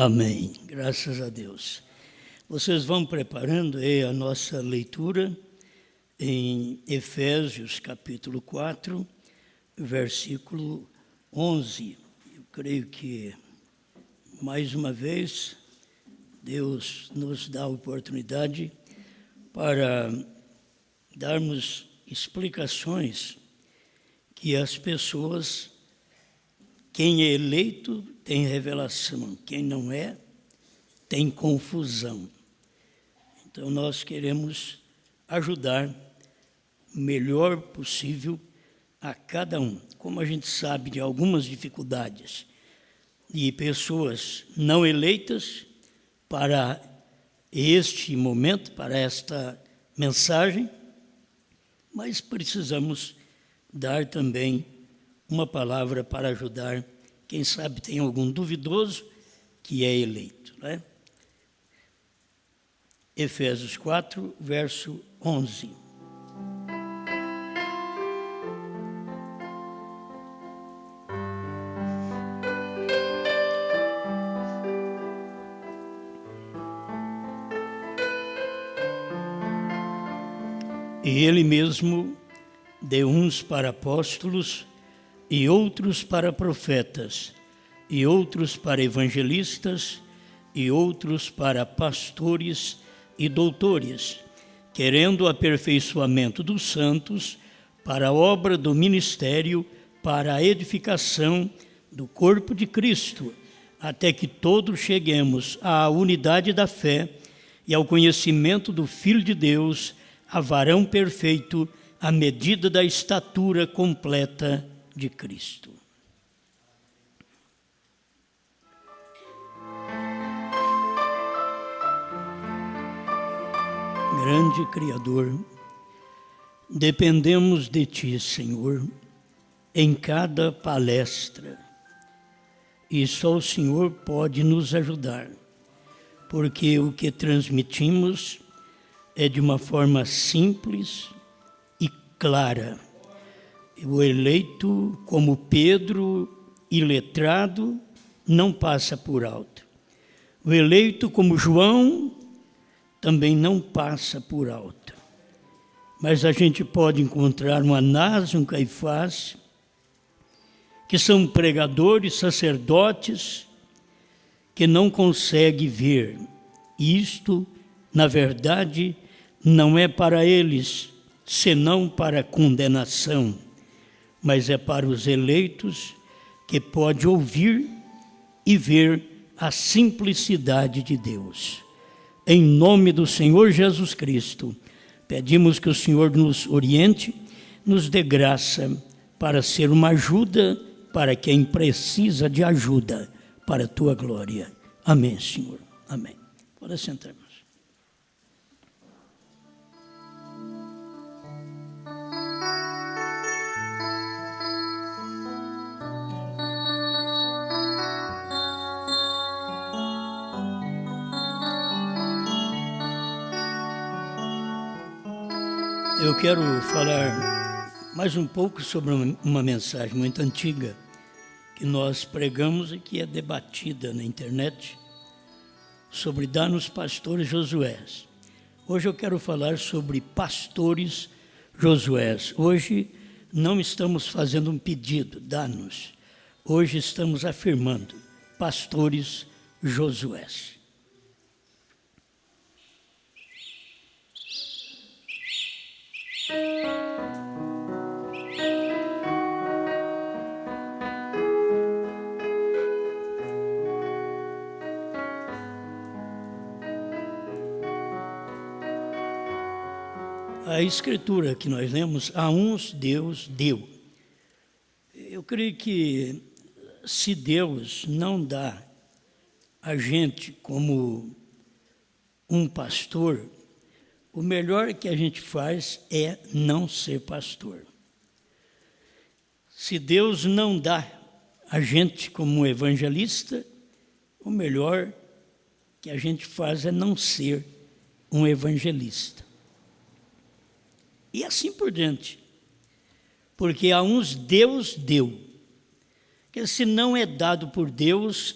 Amém. Graças a Deus. Vocês vão preparando aí a nossa leitura em Efésios, capítulo 4, versículo 11. Eu creio que, mais uma vez, Deus nos dá a oportunidade para darmos explicações que as pessoas, quem é eleito tem revelação, quem não é, tem confusão. Então nós queremos ajudar o melhor possível a cada um. Como a gente sabe de algumas dificuldades de pessoas não eleitas para este momento, para esta mensagem, mas precisamos dar também uma palavra para ajudar, quem sabe tem algum duvidoso que é eleito, né? Efésios 4, verso 11. E ele mesmo deu uns para apóstolos, e outros para profetas, e outros para evangelistas, e outros para pastores e doutores, querendo o aperfeiçoamento dos santos, para a obra do ministério, para a edificação do corpo de Cristo, até que todos cheguemos à unidade da fé e ao conhecimento do Filho de Deus, a varão perfeito, à medida da estatura completa de Cristo. Grande Criador, dependemos de Ti, Senhor, em cada palestra, e só o Senhor pode nos ajudar, porque o que transmitimos é de uma forma simples e clara. O eleito, como Pedro, iletrado, não passa por alto. O eleito, como João, também não passa por alto. Mas a gente pode encontrar um Anás, um Caifás, que são pregadores, sacerdotes, que não conseguem ver. Isto, na verdade, não é para eles, senão para a condenação, mas é para os eleitos que pode ouvir e ver a simplicidade de Deus. Em nome do Senhor Jesus Cristo, pedimos que o Senhor nos oriente, nos dê graça para ser uma ajuda para quem precisa de ajuda, para a Tua glória. Amém, Senhor. Amém. Pode sentar. Eu quero falar mais um pouco sobre uma mensagem muito antiga que nós pregamos e que é debatida na internet sobre dar nos pastores Josués. Hoje eu quero falar sobre pastores Josués. Hoje não estamos fazendo um pedido, dá-nos. Hoje estamos afirmando pastores Josués. A escritura que nós lemos, a uns Deus deu. Eu creio que se Deus não dá a gente como um pastor, o melhor que a gente faz é não ser pastor. Se Deus não dá a gente como um evangelista, o melhor que a gente faz é não ser um evangelista. E assim por diante. Porque a uns Deus deu. Porque se não é dado por Deus,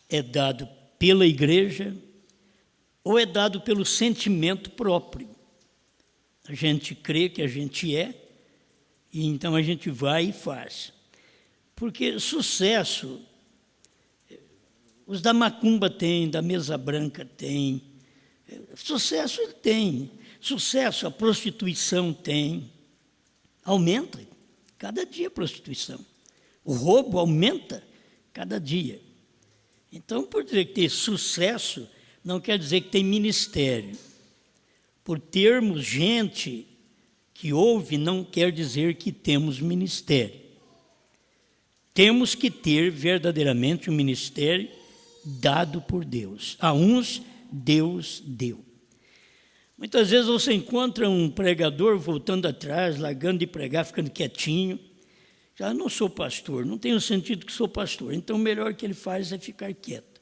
é dado pela igreja ou é dado pelo sentimento próprio. A gente crê que a gente é, e então a gente vai e faz. Porque sucesso, os da macumba têm, da mesa branca tem, sucesso ele tem, sucesso a prostituição tem, aumenta cada dia a prostituição, o roubo aumenta cada dia. Então, por dizer que tem sucesso, não quer dizer que tem ministério. Por termos gente que ouve, não quer dizer que temos ministério. Temos que ter verdadeiramente um ministério dado por Deus. A uns, Deus deu. Muitas vezes você encontra um pregador voltando atrás, largando de pregar, ficando quietinho. Já não sou pastor, não tenho sentido que sou pastor, então o melhor que ele faz é ficar quieto.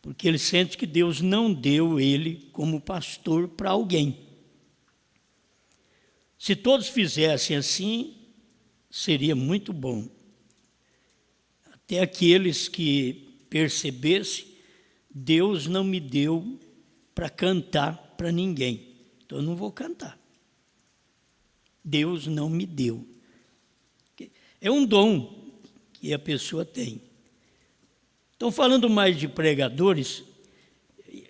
Porque ele sente que Deus não deu ele como pastor para alguém. Se todos fizessem assim, seria muito bom. Até aqueles que percebessem, Deus não me deu para cantar para ninguém, então eu não vou cantar. Deus não me deu. É um dom que a pessoa tem. Então, falando mais de pregadores,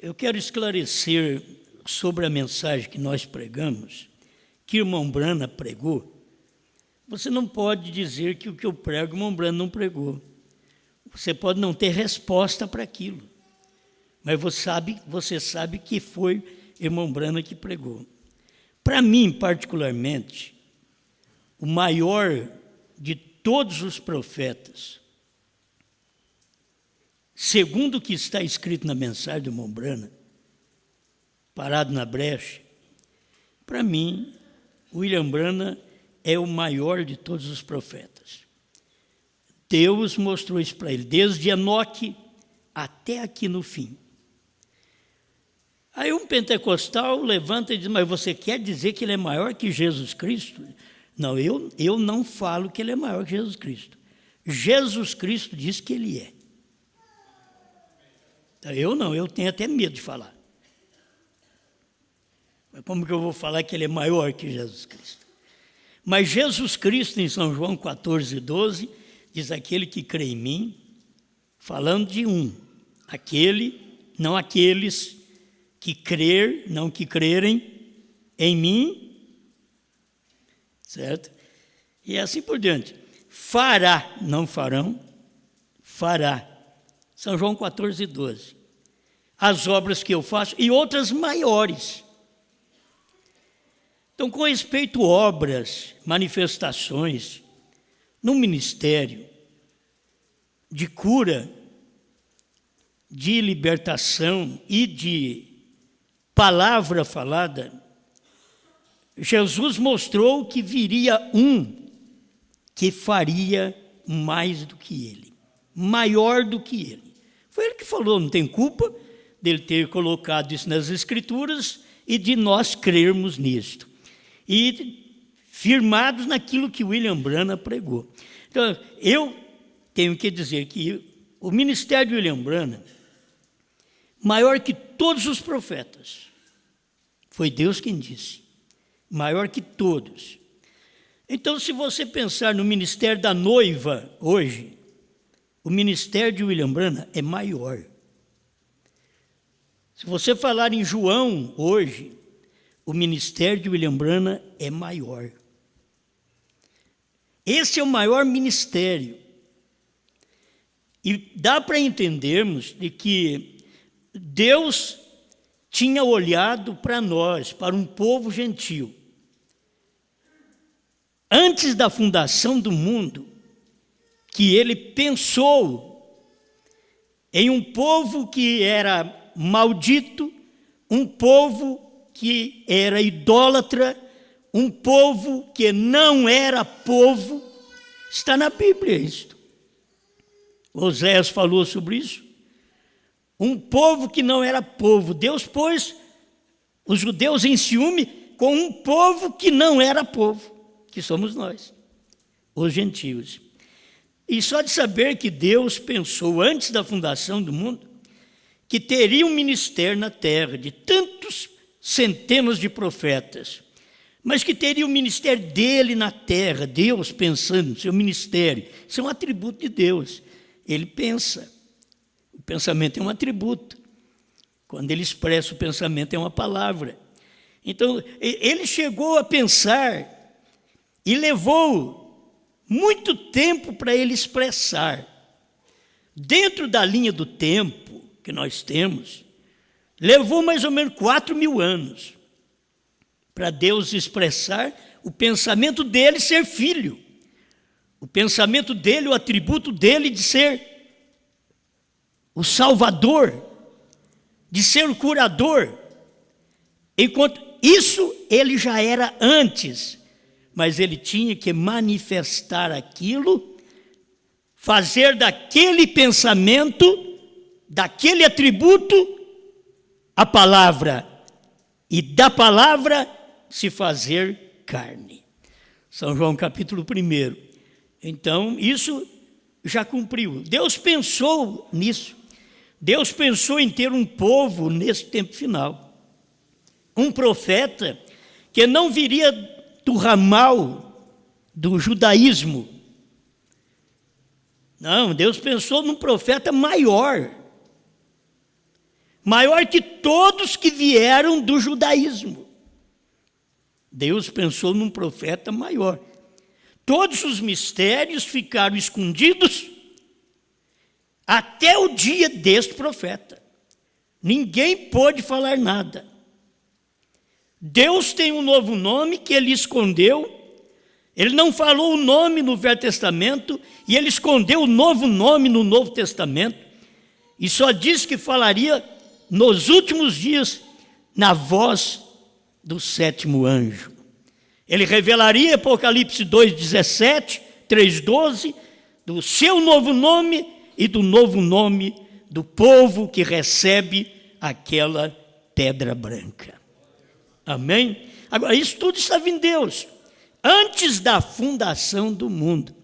eu quero esclarecer sobre a mensagem que nós pregamos, que o irmão Brana pregou. Você não pode dizer que o que eu prego, o irmão Brana não pregou. Você pode não ter resposta para aquilo, mas você sabe que foi o irmão Brana que pregou. Para mim, particularmente, o maior de todos os profetas, segundo o que está escrito na mensagem do irmão Brana, parado na brecha, para mim, William Brana é o maior de todos os profetas. Deus mostrou isso para ele, desde Enoque até aqui no fim. Aí um pentecostal levanta e diz, mas você quer dizer que ele é maior que Jesus Cristo? Não, eu não falo que ele é maior que Jesus Cristo. Jesus Cristo diz que ele é. Eu não, eu tenho até medo de falar. Mas como que eu vou falar que ele é maior que Jesus Cristo? Mas Jesus Cristo, em São João 14:12, diz aquele que crê em mim, falando de um, aquele, não aqueles que crer, não que crerem em mim, certo? E assim por diante. Fará, não farão, fará. São João 14:12. As obras que eu faço e outras maiores. Então, com respeito a obras, manifestações, no ministério de cura, de libertação e de palavra falada, Jesus mostrou que viria um que faria mais do que ele, maior do que ele. Foi ele que falou, não tem culpa dele ter colocado isso nas Escrituras e de nós crermos nisto. E firmados naquilo que William Brana pregou. Então, eu tenho que dizer que o ministério de William Brana, maior que todos os profetas, foi Deus quem disse, maior que todos. Então, se você pensar no ministério da noiva hoje, o ministério de William Brana é maior. Se você falar em João hoje, o ministério de William Brana é maior. Esse é o maior ministério. E dá para entendermos de que Deus tinha olhado para nós, para um povo gentil. Antes da fundação do mundo, que ele pensou em um povo que era maldito, um povo que era idólatra, um povo que não era povo. Está na Bíblia isto. Oséias falou sobre isso. Um povo que não era povo. Deus pôs os judeus em ciúme com um povo que não era povo, que somos nós, os gentios. E só de saber que Deus pensou antes da fundação do mundo que teria um ministério na terra de tantos centenas de profetas, mas que teria o ministério dele na terra, Deus pensando no seu ministério. Isso é um atributo de Deus. Ele pensa. O pensamento é um atributo. Quando ele expressa o pensamento, é uma palavra. Então, ele chegou a pensar e levou muito tempo para ele expressar. Dentro da linha do tempo que nós temos, levou mais ou menos 4.000 anos para Deus expressar o pensamento dele ser filho. O pensamento dele, o atributo dele de ser o Salvador, de ser o curador. Enquanto isso ele já era antes, mas ele tinha que manifestar aquilo, fazer daquele pensamento, daquele atributo, a palavra, e da palavra se fazer carne. São João capítulo 1. Então, isso já cumpriu. Deus pensou nisso. Deus pensou em ter um povo nesse tempo final. Um profeta que não viria do ramal do judaísmo. Não, Deus pensou num profeta maior. Maior que todos que vieram do judaísmo. Deus pensou num profeta maior. Todos os mistérios ficaram escondidos até o dia deste profeta. Ninguém pôde falar nada. Deus tem um novo nome que ele escondeu. Ele não falou o nome no Velho Testamento e ele escondeu o novo nome no Novo Testamento. E só disse que falaria nos últimos dias na voz do 7º anjo. Ele revelaria Apocalipse 2,17, 3,12, do seu novo nome e do novo nome do povo que recebe aquela pedra branca. Amém? Agora, isso tudo estava em Deus, antes da fundação do mundo.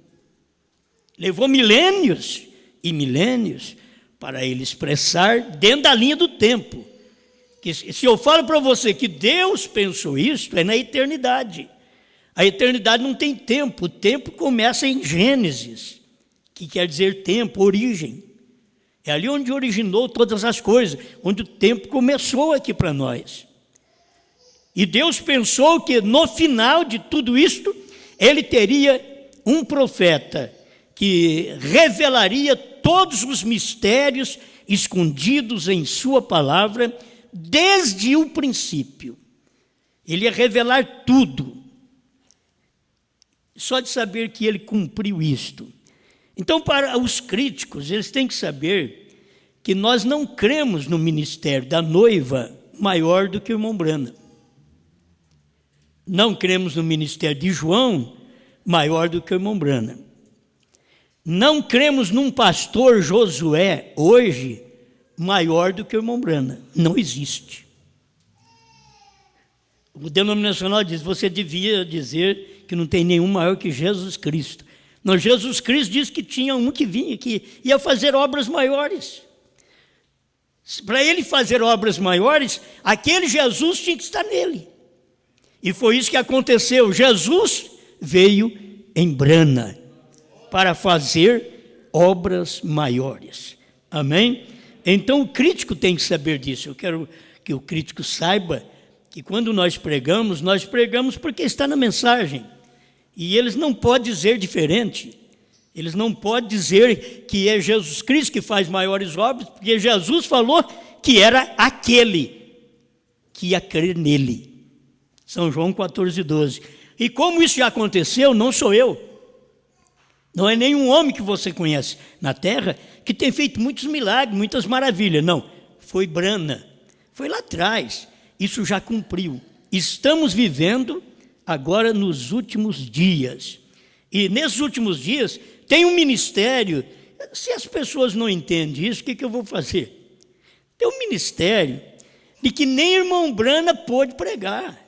Levou milênios e milênios para ele expressar dentro da linha do tempo. Que se eu falo para você que Deus pensou isso, é na eternidade. A eternidade não tem tempo, o tempo começa em Gênesis, que quer dizer tempo, origem. É ali onde originou todas as coisas, onde o tempo começou aqui para nós. E Deus pensou que no final de tudo isto, ele teria um profeta que revelaria todos os mistérios escondidos em sua palavra desde o princípio. Ele ia revelar tudo. Só de saber que ele cumpriu isto. Então, para os críticos, eles têm que saber que nós não cremos no ministério da noiva maior do que o irmão Brana. Não cremos no ministério de João maior do que o irmão Brana. Não cremos num pastor Josué hoje maior do que o irmão Brana. Não existe. O denominacional diz, você devia dizer que não tem nenhum maior que Jesus Cristo. Não, Jesus Cristo disse que tinha um que vinha, que ia fazer obras maiores. Para ele fazer obras maiores, aquele Jesus tinha que estar nele. E foi isso que aconteceu. Jesus veio em Brana para fazer obras maiores. Amém? Então o crítico tem que saber disso. Eu quero que o crítico saiba que quando nós pregamos porque está na mensagem. E eles não podem dizer diferente. Eles não podem dizer que é Jesus Cristo que faz maiores obras, porque Jesus falou que era aquele que ia crer nele. São João 14,12. E como isso já aconteceu, não sou eu. Não é nenhum homem que você conhece na terra que tem feito muitos milagres, muitas maravilhas. Não, foi Brana. Foi lá atrás. Isso já cumpriu. Estamos vivendo agora nos últimos dias. E nesses últimos dias tem um ministério. Se as pessoas não entendem isso, o que eu vou fazer? Tem um ministério de que nem irmão Brana pôde pregar.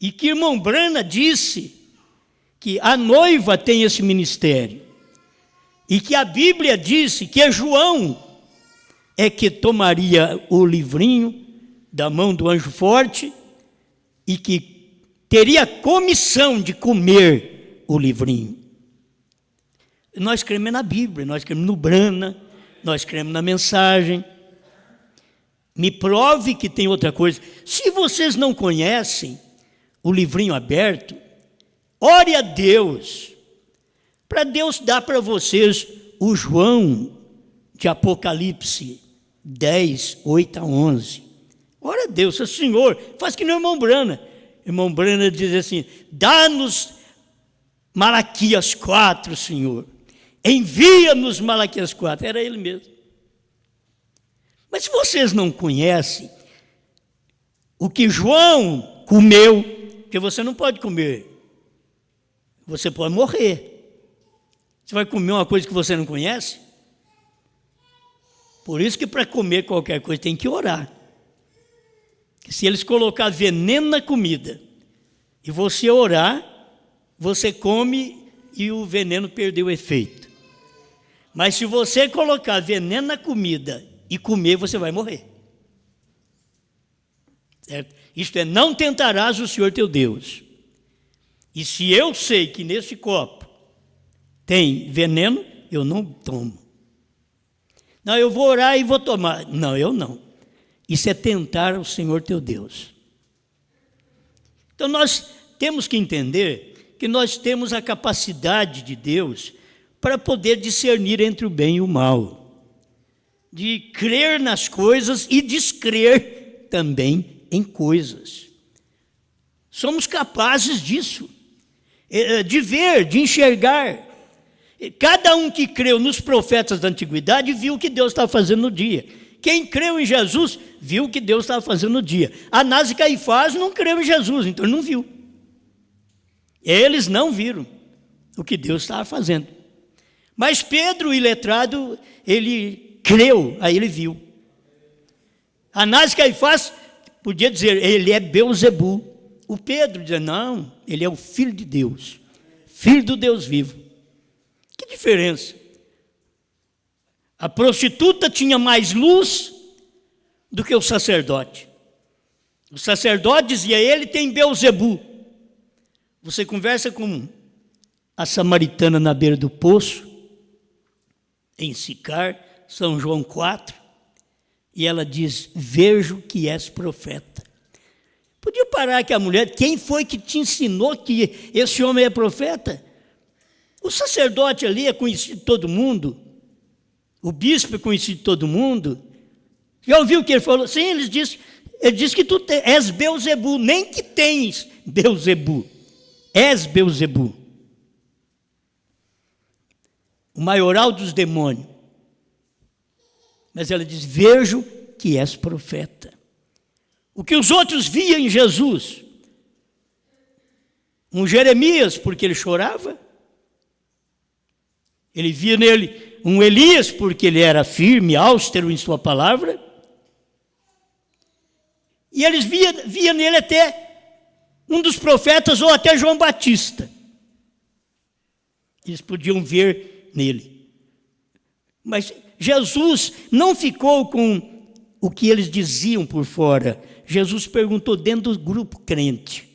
E que irmão Brana disse que a noiva tem esse ministério. E que a Bíblia disse que João é que tomaria o livrinho da mão do anjo forte e que teria comissão de comer o livrinho. Nós cremos na Bíblia, nós cremos no Brana, nós cremos na mensagem. Me prove que tem outra coisa. Se vocês não conhecem o livrinho aberto, ore a Deus, para Deus dar para vocês o João de Apocalipse 10, 8 a 11. Ora a Deus, Senhor, faz que nem o irmão Brana. O irmão Brana diz assim, dá-nos Malaquias 4, Senhor. Envia-nos Malaquias 4. Era ele mesmo. Mas se vocês não conhecem o que João comeu, porque você não pode comer, você pode morrer. Você vai comer uma coisa que você não conhece? Por isso que para comer qualquer coisa tem que orar. Se eles colocar veneno na comida e você orar, você come e o veneno perdeu o efeito. Mas se você colocar veneno na comida e comer, você vai morrer. Certo? Isto é, não tentarás o Senhor teu Deus. E se eu sei que nesse copo tem veneno, eu não tomo. Não, eu vou orar e vou tomar. Não, eu não. Isso é tentar o Senhor teu Deus. Então nós temos que entender que nós temos a capacidade de Deus para poder discernir entre o bem e o mal. De crer nas coisas e descrer também em coisas. Somos capazes disso, de ver, de enxergar. Cada um que creu nos profetas da antiguidade viu o que Deus estava fazendo no dia. Quem creu em Jesus viu o que Deus estava fazendo no dia. Anás e Caifás não creram em Jesus, então ele não viu. Eles não viram o que Deus estava fazendo. Mas Pedro, o iletrado, ele creu, aí ele viu. Anás e Caifás podia dizer, ele é Beelzebu. O Pedro dizia, não, ele é o Filho de Deus, Filho do Deus vivo. Que diferença? A prostituta tinha mais luz do que o sacerdote. O sacerdote dizia, ele tem Beelzebu. Você conversa com a samaritana na beira do poço, em Sicar, São João 4, e ela diz, vejo que és profeta. Podia parar que a mulher, quem foi que te ensinou que esse homem é profeta? O sacerdote ali é conhecido de todo mundo, o bispo é conhecido de todo mundo. Já ouviu o que ele falou? Sim, ele disse que tu és Beelzebu, nem que tens Beelzebu, és Beelzebu, o maioral dos demônios. Mas ela diz, vejo que és profeta. O que os outros viam em Jesus, um Jeremias, porque ele chorava, ele via nele um Elias, porque ele era firme, austero em sua palavra, e eles via nele até um dos profetas, ou até João Batista. Eles podiam ver nele. Mas Jesus não ficou com o que eles diziam por fora. Jesus perguntou dentro do grupo crente.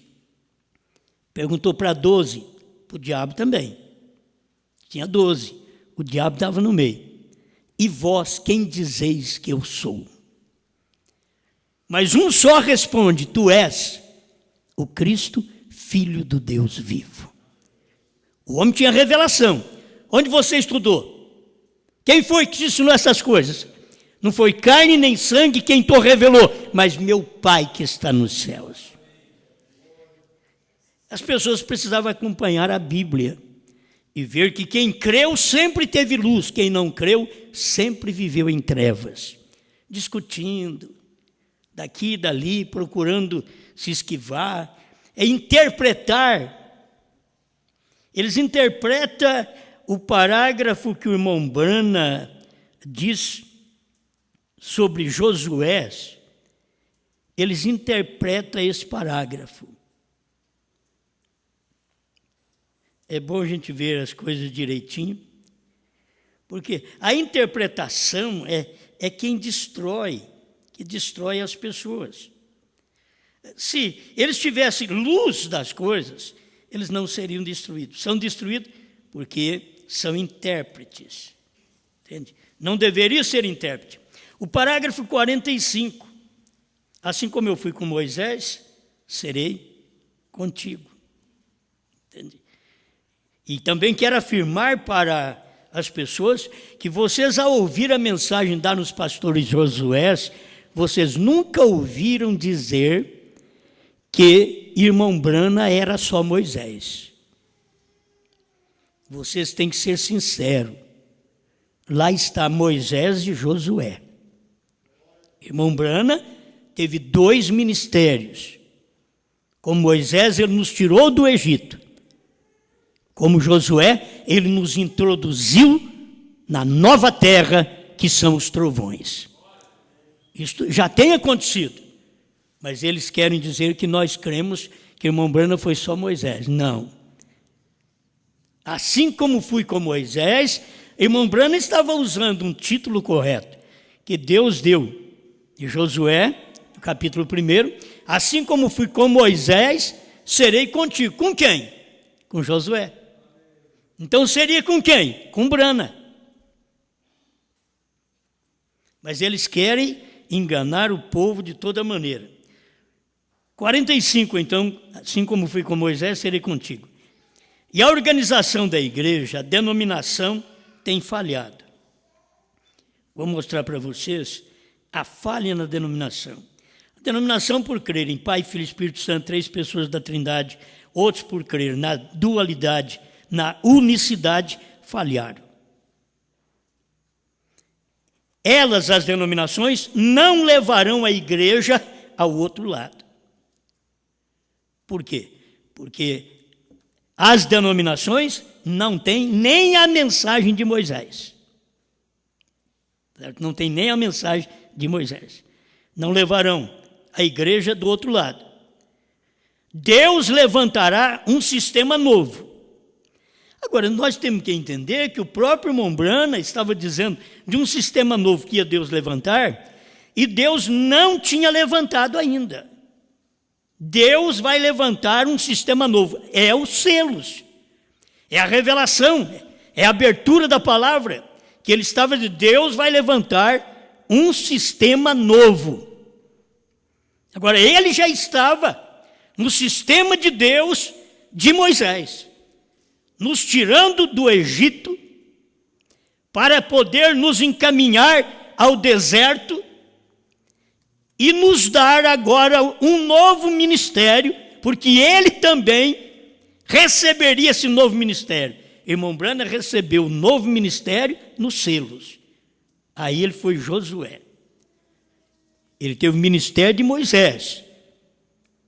Perguntou para 12, para o diabo também. Tinha 12, o diabo estava no meio. E vós, quem dizeis que eu sou? Mas um só responde, tu és o Cristo, Filho do Deus vivo. O homem tinha revelação. Onde você estudou? Quem foi que te ensinou essas coisas? Não foi carne nem sangue quem te revelou, mas meu Pai que está nos céus. As pessoas precisavam acompanhar a Bíblia e ver que quem creu sempre teve luz, quem não creu sempre viveu em trevas, discutindo, daqui e dali, procurando se esquivar, interpretar. Eles interpretam o parágrafo que o irmão Brana diz sobre Josué, eles interpretam esse parágrafo. É bom a gente ver as coisas direitinho, Porque a interpretação é quem destrói, que destrói as pessoas. Se eles tivessem luz das coisas, eles não seriam destruídos. São destruídos porque são intérpretes. Entende? Não deveria ser intérprete. O parágrafo 45. Assim como eu fui com Moisés, serei contigo. Entende? E também quero afirmar para as pessoas que vocês, ao ouvir a mensagem dada nos pastores Josué, vocês nunca ouviram dizer que irmão Brana era só Moisés. Vocês têm que ser sinceros. Lá está Moisés e Josué. Irmão Brana teve 2 ministérios. Como Moisés, ele nos tirou do Egito. Como Josué, ele nos introduziu na nova terra, que são os trovões. Isto já tem acontecido. Mas eles querem dizer que nós cremos que irmão Brana foi só Moisés. Não. Assim como fui com Moisés, irmão Brana estava usando um título correto, que Deus deu de Josué, no capítulo 1. Assim como fui com Moisés, serei contigo. Com quem? Com Josué. Então seria com quem? Com Brana. Mas eles querem enganar o povo de toda maneira. 45, então, assim como fui com Moisés, serei contigo. E a organização da igreja, a denominação, tem falhado. Vou mostrar para vocês a falha na denominação. A denominação por crer em Pai, Filho e Espírito Santo, 3 pessoas da Trindade, outros por crer na dualidade, na unicidade, falharam. Elas, as denominações, não levarão a igreja ao outro lado. Por quê? Porque as denominações não têm nem a mensagem de Moisés. Certo? Não tem nem a mensagem de Moisés. Não levarão a igreja do outro lado. Deus levantará um sistema novo. Agora, nós temos que entender que o próprio irmão Brana estava dizendo de um sistema novo que ia Deus levantar, e Deus não tinha levantado ainda. Deus vai levantar um sistema novo. É os selos. É a revelação. É a abertura da palavra. Que ele estava dizendo, Deus vai levantar um sistema novo. Agora, ele já estava no sistema de Deus de Moisés, nos tirando do Egito para poder nos encaminhar ao deserto e nos dar agora um novo ministério, porque ele também receberia esse novo ministério. Irmão Brana recebeu o novo ministério nos selos. Aí ele foi Josué. Ele teve o ministério de Moisés,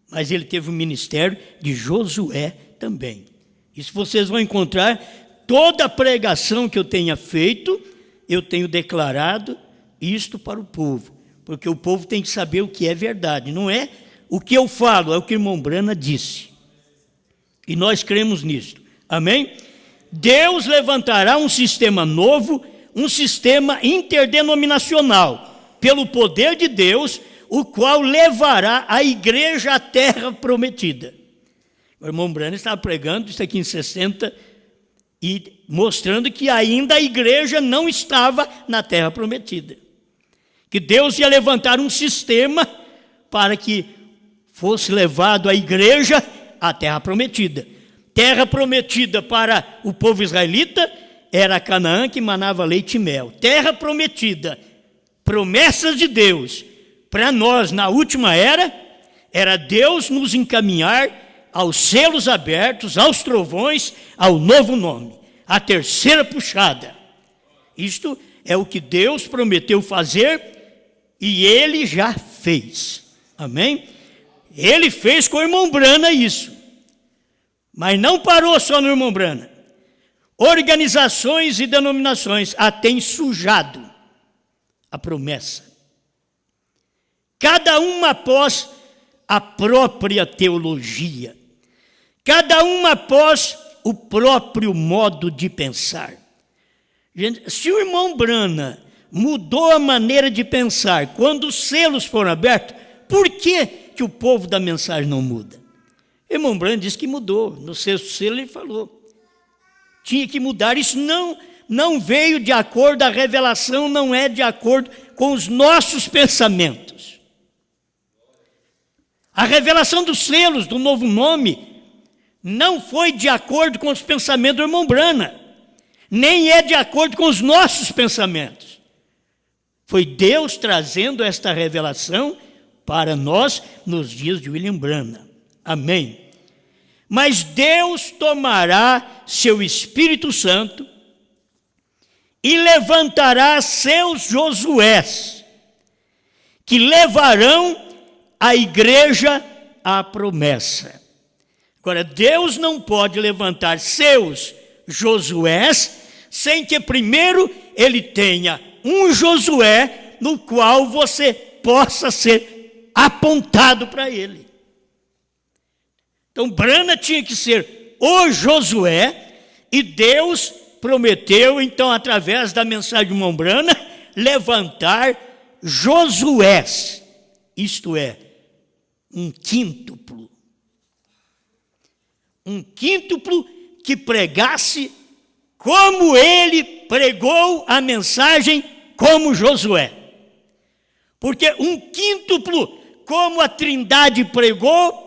mas ele teve o ministério de Josué também. Isso vocês vão encontrar, toda a pregação que eu tenha feito, eu tenho declarado isto para o povo, porque o povo tem que saber o que é verdade, não é o que eu falo, é o que o irmão Brana disse. E nós cremos nisso, amém? Deus levantará um sistema novo, um sistema interdenominacional, pelo poder de Deus, o qual levará a igreja à terra prometida. O irmão Brana estava pregando isso aqui em 60 e mostrando que ainda a igreja não estava na terra prometida. Que Deus ia levantar um sistema para que fosse levado a igreja à terra prometida. Terra prometida para o povo israelita era Canaã, que manava leite e mel. Terra prometida, promessas de Deus para nós na última era Deus nos encaminhar aos selos abertos, aos trovões, ao novo nome, a terceira puxada. Isto é o que Deus prometeu fazer e ele já fez. Amém? Ele fez com o irmão Brana isso. Mas não parou só no irmão Brana. Organizações e denominações a têm sujado a promessa. Cada uma após a própria teologia. Cada uma após o próprio modo de pensar. Gente, se o irmão Brana mudou a maneira de pensar quando os selos foram abertos, por que o povo da mensagem não muda? O irmão Brana disse que mudou. No sexto selo ele falou. Tinha que mudar. Isso não veio de acordo, a revelação não é de acordo com os nossos pensamentos. A revelação dos selos, do novo nome, não foi de acordo com os pensamentos do irmão Brana, nem é de acordo com os nossos pensamentos. Foi Deus trazendo esta revelação para nós nos dias de William Branham. Amém. Mas Deus tomará seu Espírito Santo e levantará seus Josués, que levarão a igreja à promessa. Agora, Deus não pode levantar seus Josués sem que primeiro ele tenha um Josué no qual você possa ser apontado para ele. Então, Branham tinha que ser o Josué, e Deus prometeu, então, através da mensagem de irmão Branham, levantar Josués, isto é, um quíntuplo que pregasse como ele pregou a mensagem como Josué. Porque um quíntuplo, como a Trindade pregou,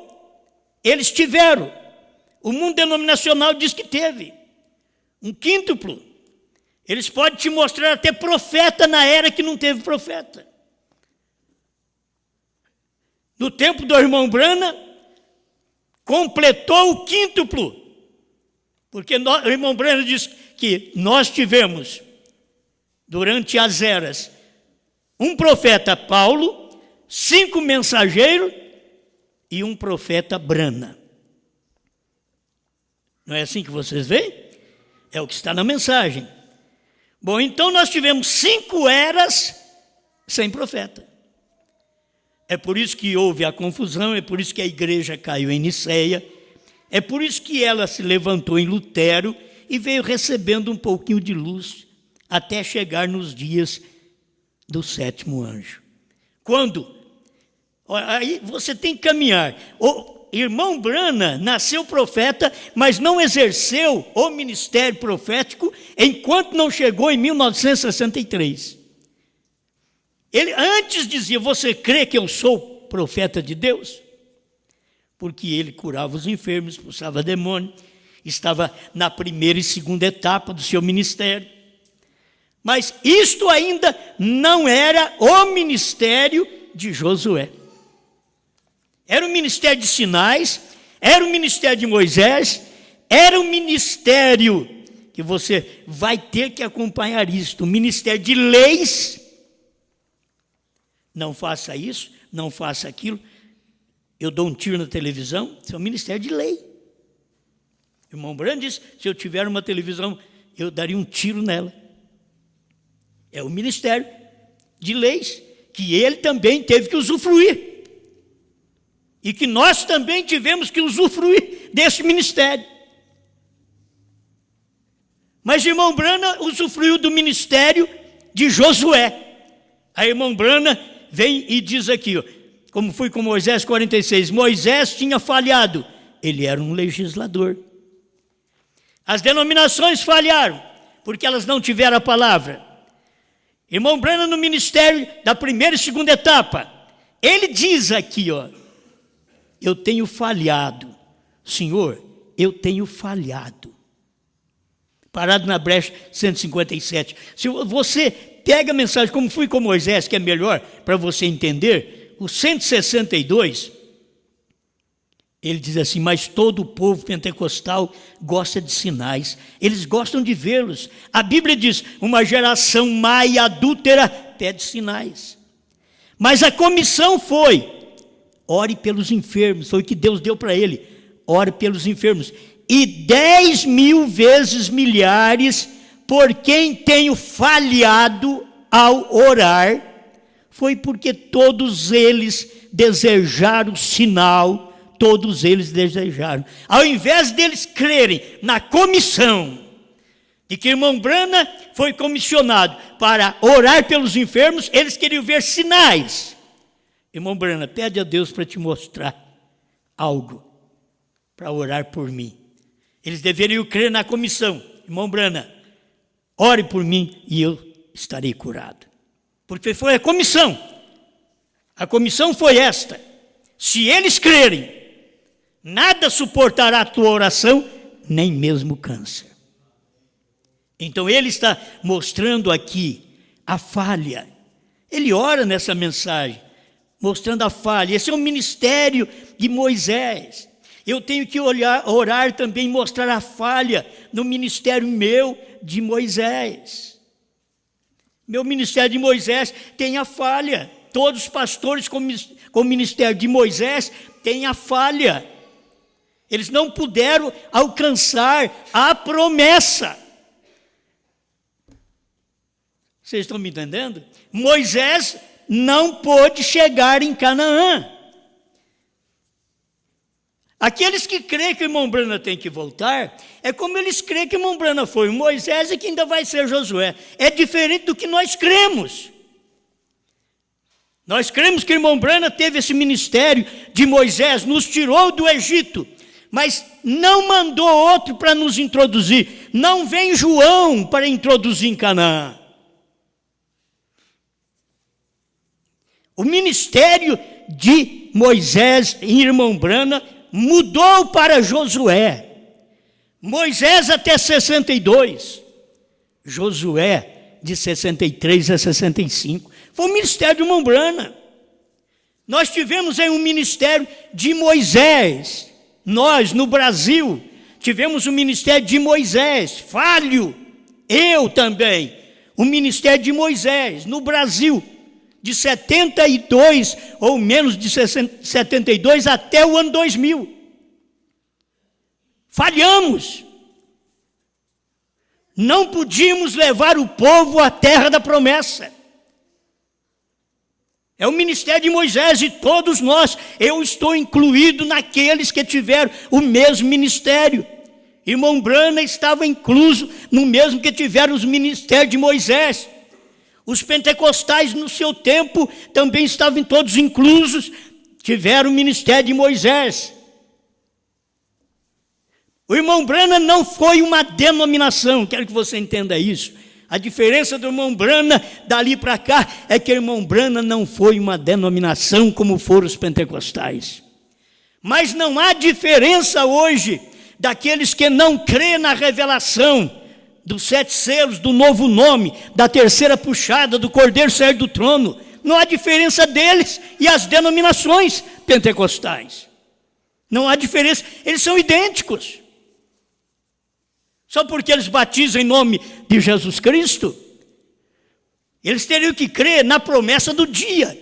eles tiveram. O mundo denominacional diz que teve. Um quíntuplo. Eles podem te mostrar até profeta na era que não teve profeta. No tempo do irmão Branham, completou o quíntuplo. Porque o irmão Branham diz que nós tivemos, durante as eras, um profeta Paulo, 5 mensageiros e um profeta Branham. Não é assim que vocês veem? É o que está na mensagem. Bom, então nós tivemos 5 eras sem profeta. É por isso que houve a confusão, é por isso que a igreja caiu em Niceia, é por isso que ela se levantou em Lutero e veio recebendo um pouquinho de luz até chegar nos dias do 7º anjo. Quando? Aí você tem que caminhar. O irmão Branham nasceu profeta, mas não exerceu o ministério profético enquanto não chegou em 1963. Ele antes dizia: você crê que eu sou profeta de Deus? Porque ele curava os enfermos, expulsava demônio, estava na primeira e segunda etapa do seu ministério. Mas isto ainda não era o ministério de Josué. Era o ministério de sinais, era o ministério de Moisés, era o ministério que você vai ter que acompanhar isto, o ministério de leis. Não faça isso, não faça aquilo. Eu dou um tiro na televisão, isso é um ministério de lei. O irmão Branham disse: se eu tiver uma televisão, eu daria um tiro nela. É o ministério de leis, que ele também teve que usufruir. E que nós também tivemos que usufruir desse ministério. Mas o irmão Branham usufruiu do ministério de Josué. Aí o irmão Branham vem e diz aqui, ó, como foi com Moisés 46, Moisés tinha falhado, ele era um legislador. As denominações falharam, porque elas não tiveram a palavra. Irmão Branham no ministério da primeira e segunda etapa, ele diz aqui, ó, eu tenho falhado, Senhor, eu tenho falhado. Parado na brecha 157. Se você pega a mensagem como fui com Moisés, que é melhor para você entender, o 162, ele diz assim: mas todo o povo pentecostal gosta de sinais, eles gostam de vê-los. A Bíblia diz: uma geração má e adúltera pede sinais. Mas a comissão foi: ore pelos enfermos, foi o que Deus deu para ele, ore pelos enfermos. E 10.000 vezes milhares, por quem tenho falhado ao orar, foi porque todos eles desejaram sinal, todos eles desejaram. Ao invés deles crerem na comissão, de que irmão Brana foi comissionado para orar pelos enfermos, eles queriam ver sinais. Irmão Brana, pede a Deus para te mostrar algo, para orar por mim. Eles deveriam crer na comissão. Irmão Brana, ore por mim e eu estarei curado. Porque foi a comissão. A comissão foi esta: se eles crerem, nada suportará a tua oração, nem mesmo câncer. Então ele está mostrando aqui a falha. Ele ora nessa mensagem, mostrando a falha. Esse é o ministério de Moisés. Eu tenho que orar também, mostrar a falha no ministério meu de Moisés. Meu ministério de Moisés tem a falha. Todos os pastores com o ministério de Moisés têm a falha. Eles não puderam alcançar a promessa. Vocês estão me entendendo? Moisés não pôde chegar em Canaã. Aqueles que creem que o irmão Brana tem que voltar, é como eles creem que o irmão Brana foi o Moisés e que ainda vai ser Josué. É diferente do que nós cremos. Nós cremos que o irmão Brana teve esse ministério de Moisés, nos tirou do Egito, mas não mandou outro para nos introduzir. Não vem João para introduzir em Canaã. O ministério de Moisés e irmão Brana mudou para Josué. Moisés até 62. Josué de 63 a 65. Foi o ministério de irmão Brana. Nós tivemos aí um ministério de Moisés. Nós, no Brasil, tivemos o ministério de Moisés, falho. Eu também. O ministério de Moisés, no Brasil, de 72, ou menos de 72 até o ano 2000. Falhamos. Não podíamos levar o povo à terra da promessa. É o ministério de Moisés e todos nós, eu estou incluído naqueles que tiveram o mesmo ministério. Irmão Brana estava incluso no mesmo que tiveram os ministérios de Moisés. Os pentecostais no seu tempo também estavam todos inclusos, tiveram o ministério de Moisés. O irmão Brana não foi uma denominação, quero que você entenda isso. A diferença do irmão Brana dali para cá é que o irmão Brana não foi uma denominação como foram os pentecostais. Mas não há diferença hoje daqueles que não crêem na revelação dos 7 selos, do novo nome, da terceira puxada, do Cordeiro sair do trono. Não há diferença deles e as denominações pentecostais. Não há diferença, eles são idênticos. Só porque eles batizam em nome de Jesus Cristo, eles teriam que crer na promessa do dia.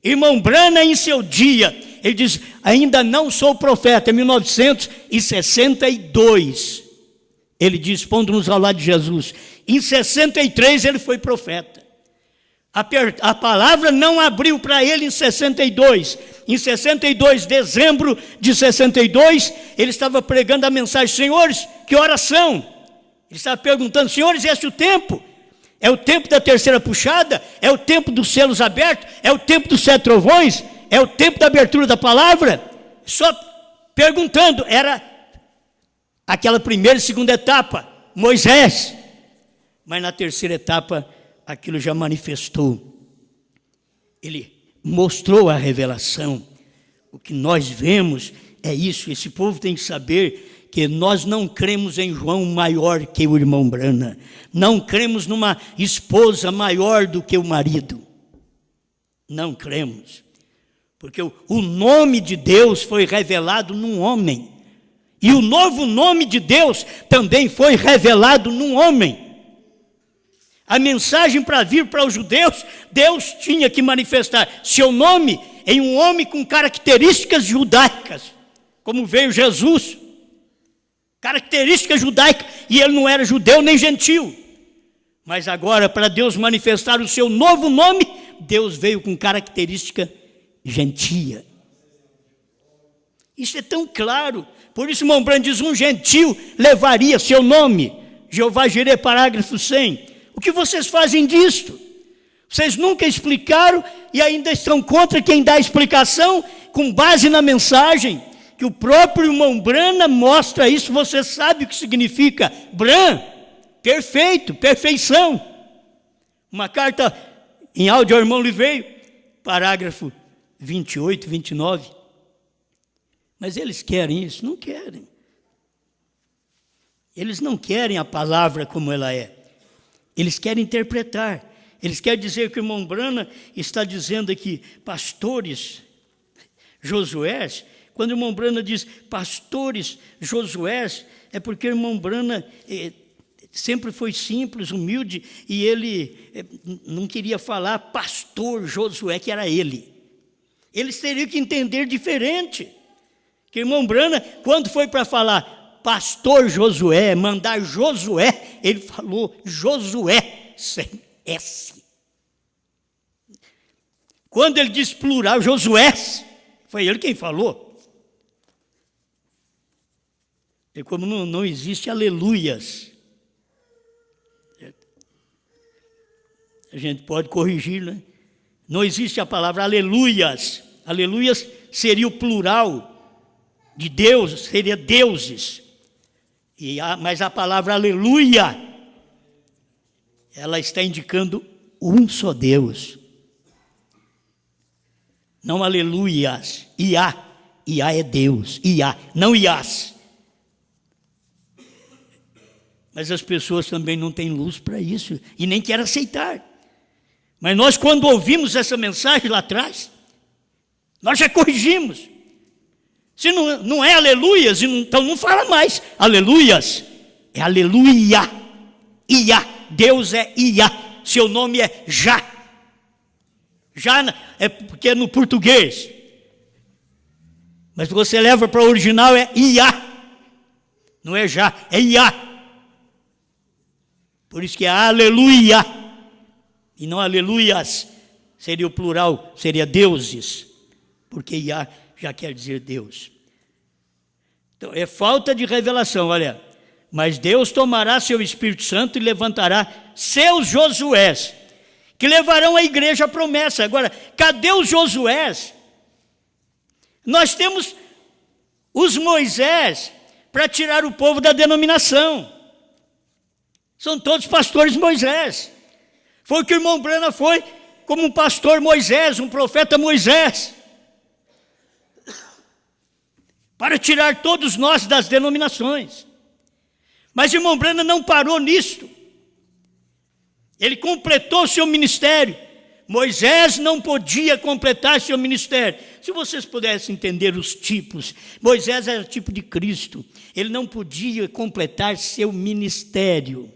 Irmão Brana, em seu dia, ele diz, ainda não sou profeta, em 1962. Ele diz, pondo-nos ao lado de Jesus. Em 63 ele foi profeta. A palavra não abriu para ele em 62. Em 62, dezembro de 62, ele estava pregando a mensagem, senhores, que horas são? Ele estava perguntando, senhores, esse é o tempo? É o tempo da terceira puxada? É o tempo dos selos abertos? É o tempo dos 7 trovões? É o tempo da abertura da palavra? Só perguntando, era aquela primeira e segunda etapa, Moisés. Mas na terceira etapa, aquilo já manifestou. Ele mostrou a revelação. O que nós vemos é isso. Esse povo tem que saber que nós não cremos em João maior que o irmão Brana. Não cremos numa esposa maior do que o marido. Não cremos. Porque o nome de Deus foi revelado num homem. E o novo nome de Deus também foi revelado num homem. A mensagem para vir para os judeus, Deus tinha que manifestar seu nome em um homem com características judaicas, como veio Jesus. Característica judaica, e ele não era judeu nem gentil. Mas agora, para Deus manifestar o seu novo nome, Deus veio com característica gentia. Isso é tão claro. Por isso, irmão Brana diz, um gentil levaria seu nome. Jeová Jireh, parágrafo 100. O que vocês fazem disto? Vocês nunca explicaram e ainda estão contra quem dá a explicação com base na mensagem, que o próprio irmão Brana mostra isso. Você sabe o que significa Bran? Perfeito, perfeição. Uma carta em áudio ao irmão Liveiro, parágrafo 28, 29. Mas eles querem isso? Não querem. Eles não querem a palavra como ela é. Eles querem interpretar. Eles querem dizer que o irmão Brana está dizendo aqui, pastores Josués. Quando o irmão Brana diz pastores Josués, é porque o irmão Brana sempre foi simples, humilde, e ele não queria falar pastor Josué, que era ele. Eles teriam que entender diferente. Que o irmão Brana, quando foi para falar pastor Josué, mandar Josué, ele falou Josué sem S. Quando ele diz plural, Josué, foi ele quem falou. E como não existe aleluias, a gente pode corrigir, né? Não existe a palavra aleluias. Aleluias seria o plural de Deus, seria deuses. Mas a palavra aleluia, ela está indicando um só Deus. Não aleluias. Iá é Deus. Iá, não Iás. Mas as pessoas também não têm luz para isso e nem querem aceitar. Mas nós, quando ouvimos essa mensagem lá atrás, nós já corrigimos. Se não é aleluias, então não fala mais aleluias, é aleluia. Iá, Deus é Iá, seu nome é Já. Já é porque é no português. Mas você leva para o original é Iá. Não é Já, é Iá. Por isso que é aleluia. E não aleluias. Seria o plural, seria deuses. Porque Iá já quer dizer Deus. Então é falta de revelação, olha. Mas Deus tomará seu Espírito Santo e levantará seus Josués, que levarão a igreja à promessa. Agora, cadê os Josués? Nós temos os Moisés para tirar o povo da denominação. São todos pastores Moisés. Foi o que o irmão Brana foi como um pastor Moisés, um profeta Moisés. Para tirar todos nós das denominações. Mas o irmão Brana não parou nisto. Ele completou seu ministério. Moisés não podia completar seu ministério. Se vocês pudessem entender os tipos, Moisés era o tipo de Cristo. Ele não podia completar seu ministério.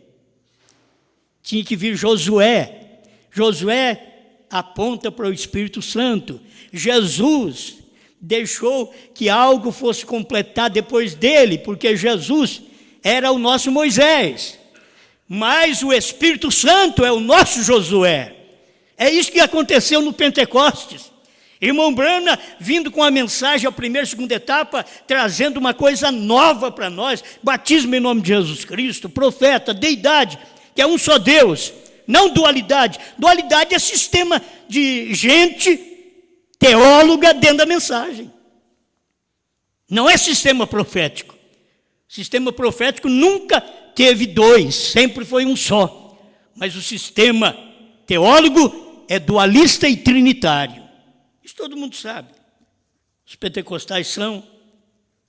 Tinha que vir Josué. Josué aponta para o Espírito Santo. Jesus deixou que algo fosse completado depois dele, porque Jesus era o nosso Moisés. Mas o Espírito Santo é o nosso Josué. É isso que aconteceu no Pentecostes. Irmão Brana vindo com a mensagem, a primeira e segunda etapa, trazendo uma coisa nova para nós. Batismo em nome de Jesus Cristo, profeta, deidade, que é um só Deus, não dualidade. Dualidade é sistema de gente teóloga dentro da mensagem. Não é sistema profético. Sistema profético nunca teve dois, sempre foi um só. Mas o sistema teólogo é dualista e trinitário. Isso todo mundo sabe. Os pentecostais são,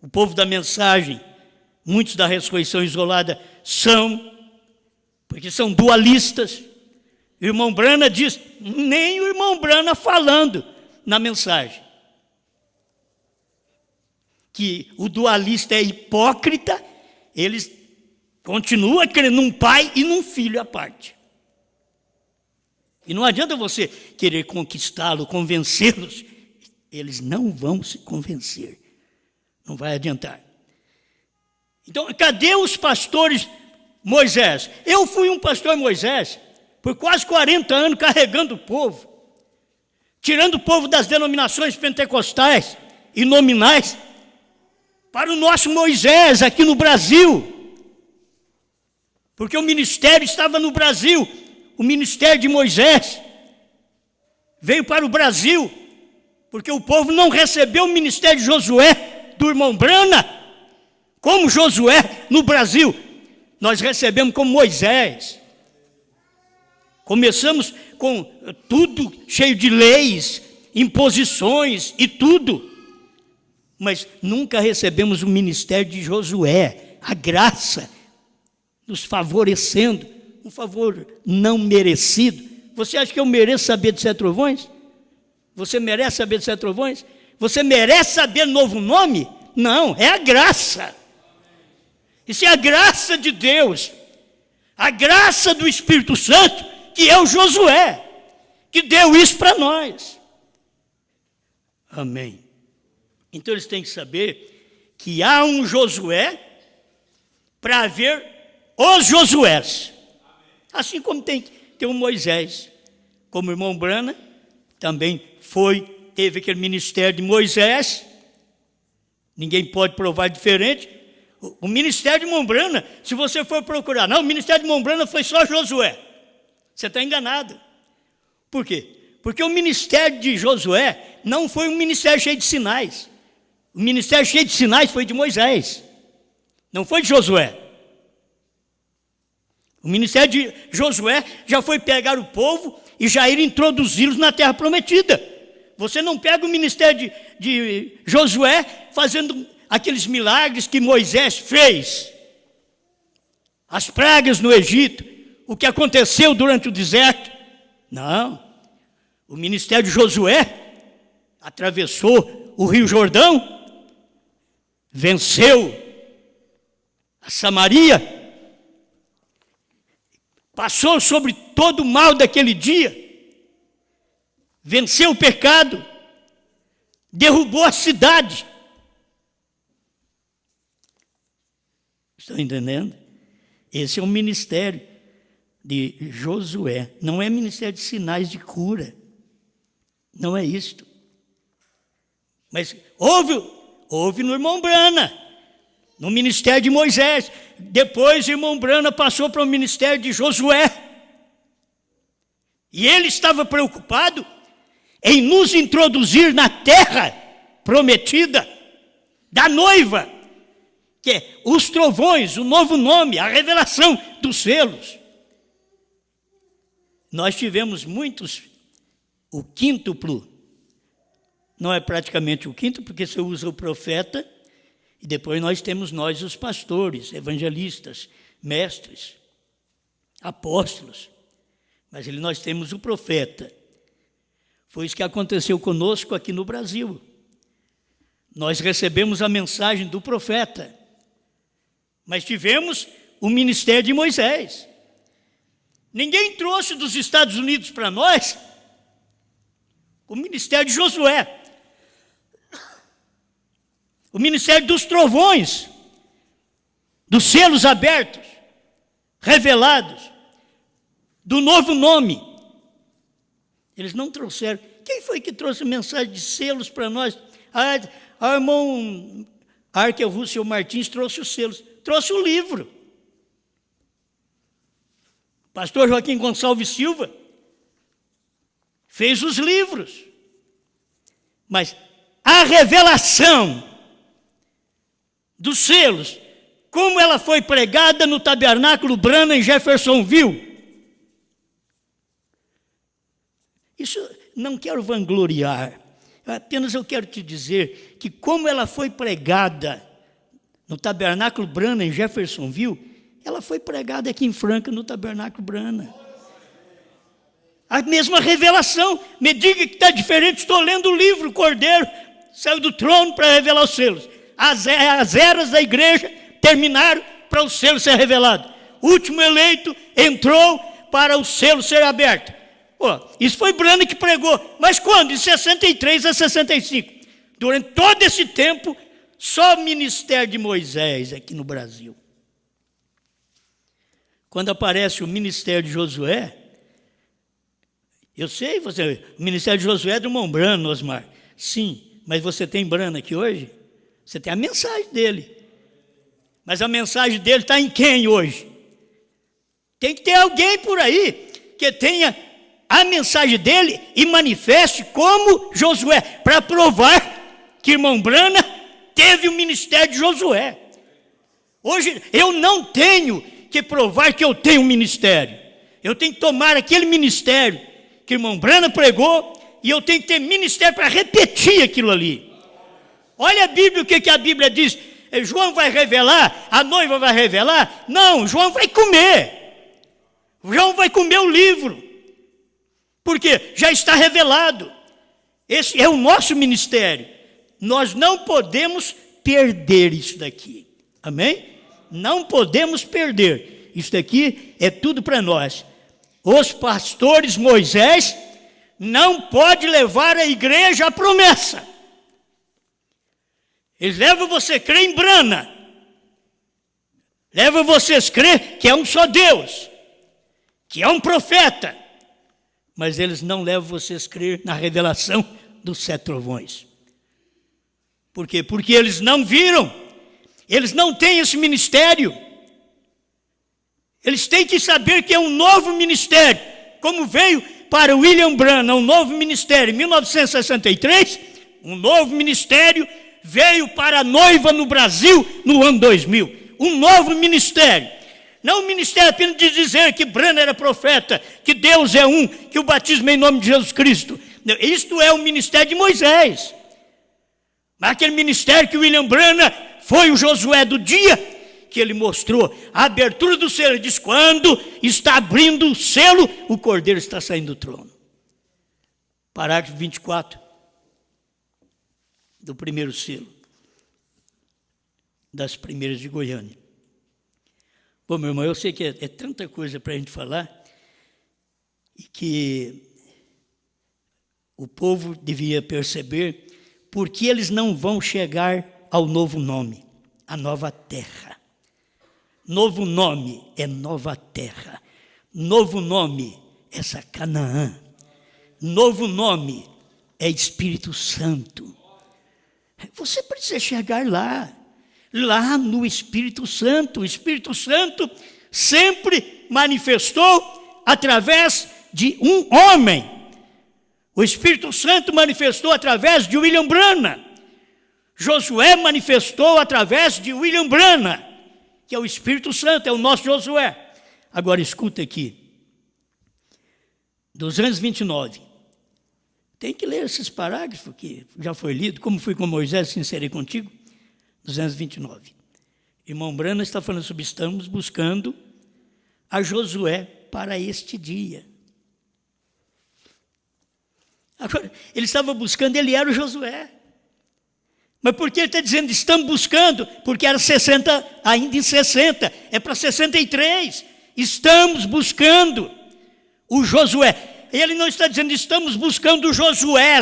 o povo da mensagem, muitos da ressurreição isolada são, porque são dualistas. O irmão Brana diz, nem o irmão Brana falando na mensagem, que o dualista é hipócrita, eles continuam crendo num pai e num filho à parte. E não adianta você querer conquistá-lo, convencê-los, eles não vão se convencer, não vai adiantar. Então, cadê os pastores Moisés? Eu fui um pastor Moisés por quase 40 anos carregando o povo, tirando o povo das denominações pentecostais e nominais para o nosso Moisés aqui no Brasil. Porque o ministério estava no Brasil. O ministério de Moisés veio para o Brasil, porque o povo não recebeu o ministério de Josué, do irmão Brana, como Josué no Brasil. Nós recebemos como Moisés. Começamos com tudo cheio de leis, imposições e tudo. Mas nunca recebemos o ministério de Josué, a graça, nos favorecendo, um favor não merecido. Você acha que eu mereço saber de sete trovões? Você merece saber de sete trovões? Você merece saber novo nome? Não, é a graça. Isso é a graça de Deus, a graça do Espírito Santo, que é o Josué, que deu isso para nós. Amém. Então eles têm que saber que há um Josué para haver os Josués. Assim como tem um Moisés. Como o irmão Brana também teve aquele ministério de Moisés. Ninguém pode provar diferente. O ministério de irmão Brana, se você for procurar, não, o ministério de irmão Brana foi só Josué. Você está enganado. Por quê? Porque o ministério de Josué não foi um ministério cheio de sinais. O ministério cheio de sinais foi de Moisés, não foi de Josué. O ministério de Josué já foi pegar o povo e já ir introduzi-los na terra prometida. Você não pega o ministério de Josué fazendo aqueles milagres que Moisés fez. As pragas no Egito, o que aconteceu durante o deserto. Não. O ministério de Josué atravessou o Rio Jordão, venceu a Samaria, passou sobre todo o mal daquele dia, venceu o pecado, derrubou a cidade. Estão entendendo? Esse é o ministério de Josué. Não é ministério de sinais de cura. Não é isto. Mas houve no irmão Brana, no ministério de Moisés. Depois o irmão Brana passou para o ministério de Josué. E ele estava preocupado em nos introduzir na terra prometida da noiva, que é os trovões, o novo nome, a revelação dos selos. Nós tivemos muitos, o quíntuplo. Não é praticamente o quinto, porque você usa o profeta, e depois nós temos os pastores, evangelistas, mestres, apóstolos. Mas nós temos o profeta. Foi isso que aconteceu conosco aqui no Brasil. Nós recebemos a mensagem do profeta, mas tivemos o ministério de Moisés. Ninguém trouxe dos Estados Unidos para nós o ministério de Josué, o ministério dos trovões, dos selos abertos, revelados, do novo nome. Eles não trouxeram. Quem foi que trouxe mensagem de selos para nós? O irmão Arkel Russell Martins trouxe os selos, trouxe o livro. O pastor Joaquim Gonçalves Silva fez os livros. Mas a revelação dos selos, como ela foi pregada no Tabernáculo Brana em Jeffersonville. Isso não quero vangloriar, apenas eu quero te dizer que como ela foi pregada no Tabernáculo Brana em Jeffersonville, ela foi pregada aqui em Franca no Tabernáculo Brana. A mesma revelação. Me diga que está diferente. Estou lendo o livro, o Cordeiro saiu do trono para revelar os selos. As eras da igreja terminaram para o selo ser revelado. O último eleito entrou para o selo ser aberto. Isso foi Brana que pregou. Mas quando? De 63 a 65. Durante todo esse tempo, só o ministério de Moisés aqui no Brasil. Quando aparece o ministério de Josué, eu sei, o ministério de Josué é do irmão Brana, Osmar. Sim, mas você tem Brana aqui hoje? Você tem a mensagem dele. Mas a mensagem dele está em quem hoje? Tem que ter alguém por aí que tenha a mensagem dele e manifeste como Josué, para provar que irmão Brana teve o ministério de Josué. Hoje eu não tenho que provar que eu tenho um ministério. Eu tenho que tomar aquele ministério que irmão Brana pregou e eu tenho que ter ministério para repetir aquilo ali. Olha a Bíblia, o que a Bíblia diz. João vai revelar, a noiva vai revelar? Não, João vai comer. João vai comer o livro. Porque já está revelado. Esse é o nosso ministério. Nós não podemos perder isso daqui. Amém? Não podemos perder. Isso daqui é tudo para nós. Os pastores, Moisés, não pode levar a igreja à promessa. Eles levam você a crer em Brana. Levam vocês a crer que é um só Deus. Que é um profeta. Mas eles não levam vocês a crer na revelação dos 7 trovões. Por quê? Porque eles não viram. Eles não têm esse ministério. Eles têm que saber que é um novo ministério. Como veio para William Branham um novo ministério em 1963, um novo ministério veio para a noiva no Brasil no ano 2000. Um novo ministério. Não o ministério apenas de dizer que Branham era profeta, que Deus é um, que o batismo é em nome de Jesus Cristo. Isto é o ministério de Moisés. Mas aquele ministério que William Branham foi o Josué do dia, que ele mostrou a abertura do selo. Ele diz, quando está abrindo o selo, o cordeiro está saindo do trono. Parágrafo 24. Do primeiro selo. Das primeiras de Goiânia. Bom, meu irmão, eu sei que é tanta coisa para a gente falar e que o povo devia perceber porque eles não vão chegar ao novo nome, a nova terra. Novo nome é nova terra. Novo nome é essa Canaã. Novo nome é Espírito Santo. Você precisa chegar lá no Espírito Santo. O Espírito Santo sempre manifestou através de um homem. O Espírito Santo manifestou através de William Branham. Josué manifestou através de William Branham, que é o Espírito Santo, é o nosso Josué. Agora escuta aqui. 229. Tem que ler esses parágrafos que já foi lido. Como fui com Moisés, sincerei contigo. 229. Irmão Branham está falando sobre estamos buscando a Josué para este dia. Agora, ele estava buscando, ele era o Josué. Mas por que ele está dizendo estamos buscando? Porque era 60, ainda em 60, é para 63. Estamos buscando o Josué. Ele não está dizendo estamos buscando o Josué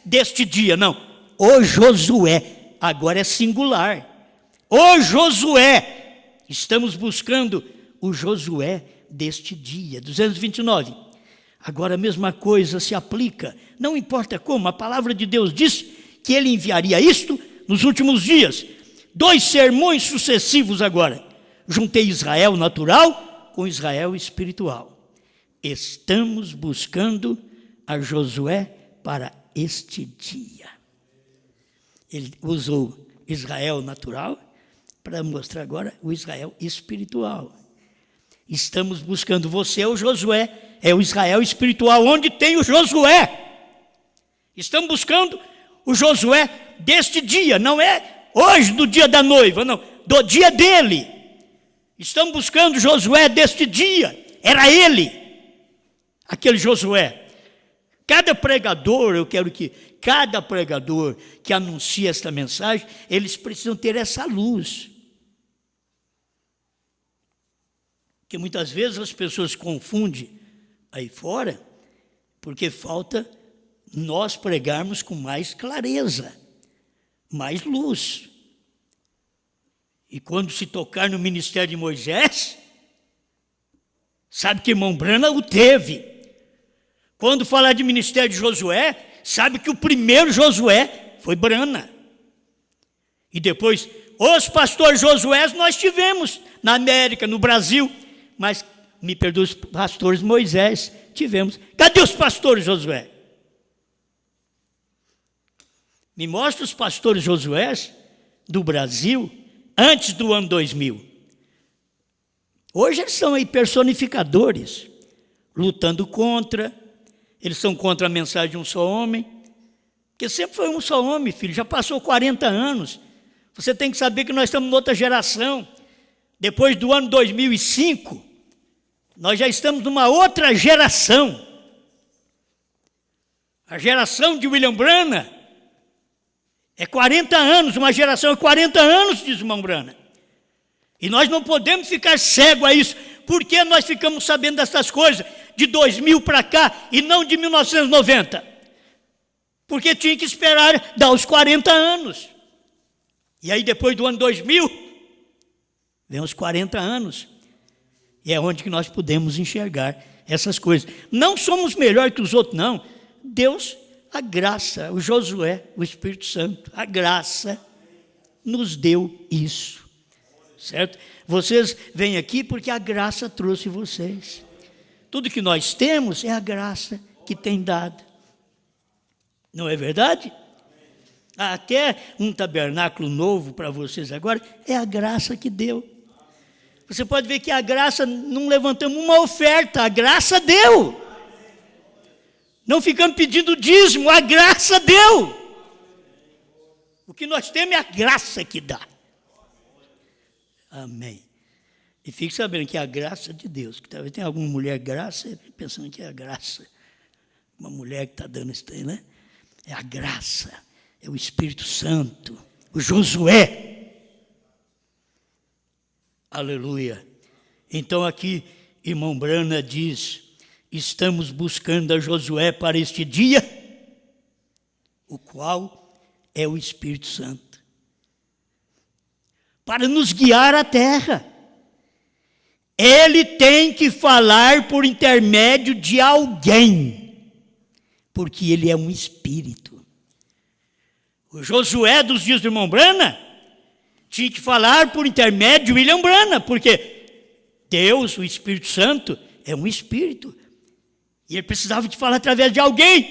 deste dia, não. O Josué. Agora é singular. O Josué. Estamos buscando o Josué deste dia. 229. Agora a mesma coisa se aplica. Não importa como, a palavra de Deus diz que ele enviaria isto nos últimos dias. 2 sermões sucessivos agora. Juntei Israel natural com Israel espiritual. Estamos buscando a Josué para este dia. Ele usou Israel natural para mostrar agora o Israel espiritual. Estamos buscando você, é o Josué, é o Israel espiritual, onde tem o Josué. Estamos buscando o Josué deste dia, não é hoje do dia da noiva, não, do dia dele. Estamos buscando o Josué deste dia, era ele, aquele Josué. Cada pregador, eu quero que cada pregador que anuncia esta mensagem, eles precisam ter essa luz. Porque muitas vezes as pessoas confundem aí fora, porque falta nós pregarmos com mais clareza, mais luz. E quando se tocar no ministério de Moisés, sabe que irmão Branham o teve. Quando falar de ministério de Josué, sabe que o primeiro Josué foi Branham. E depois, os pastores Josué nós tivemos na América, no Brasil, mas me perdoe os pastores Moisés, tivemos. Cadê os pastores Josué? Me mostra os pastores Josué do Brasil antes do ano 2000. Hoje eles são aí personificadores, lutando contra, eles são contra a mensagem de um só homem, porque sempre foi um só homem, filho, já passou 40 anos. Você tem que saber que nós estamos em outra geração. Depois do ano 2005, nós já estamos numa outra geração. A geração de William Branham é 40 anos, uma geração é 40 anos, diz o irmão Branham. E nós não podemos ficar cegos a isso. Por que nós ficamos sabendo dessas coisas de 2000 para cá e não de 1990? Porque tinha que esperar dar os 40 anos. E aí depois do ano 2000, vem os 40 anos. E é onde que nós podemos enxergar essas coisas. Não somos melhor que os outros, não. Deus, a graça, o Josué, o Espírito Santo, a graça nos deu isso. Certo? Vocês vêm aqui porque a graça trouxe vocês. Tudo que nós temos é a graça que tem dado. Não é verdade? Até um tabernáculo novo para vocês agora é a graça que deu. Você pode ver que a graça, não levantamos uma oferta, a graça deu. Não ficamos pedindo dízimo, a graça deu. O que nós temos é a graça que dá. Amém. E fique sabendo que é a graça de Deus, que talvez tenha alguma mulher graça, pensando que é a graça. Uma mulher que está dando isso aí, né? É a graça, é o Espírito Santo, o Josué. Aleluia. Então aqui, irmão Branham diz, estamos buscando a Josué para este dia, o qual é o Espírito Santo, para nos guiar à terra. Ele tem que falar por intermédio de alguém, porque ele é um espírito. O Josué dos dias do irmão Branham tinha que falar por intermédio de William Branham, porque Deus, o Espírito Santo, é um espírito. E ele precisava de falar através de alguém.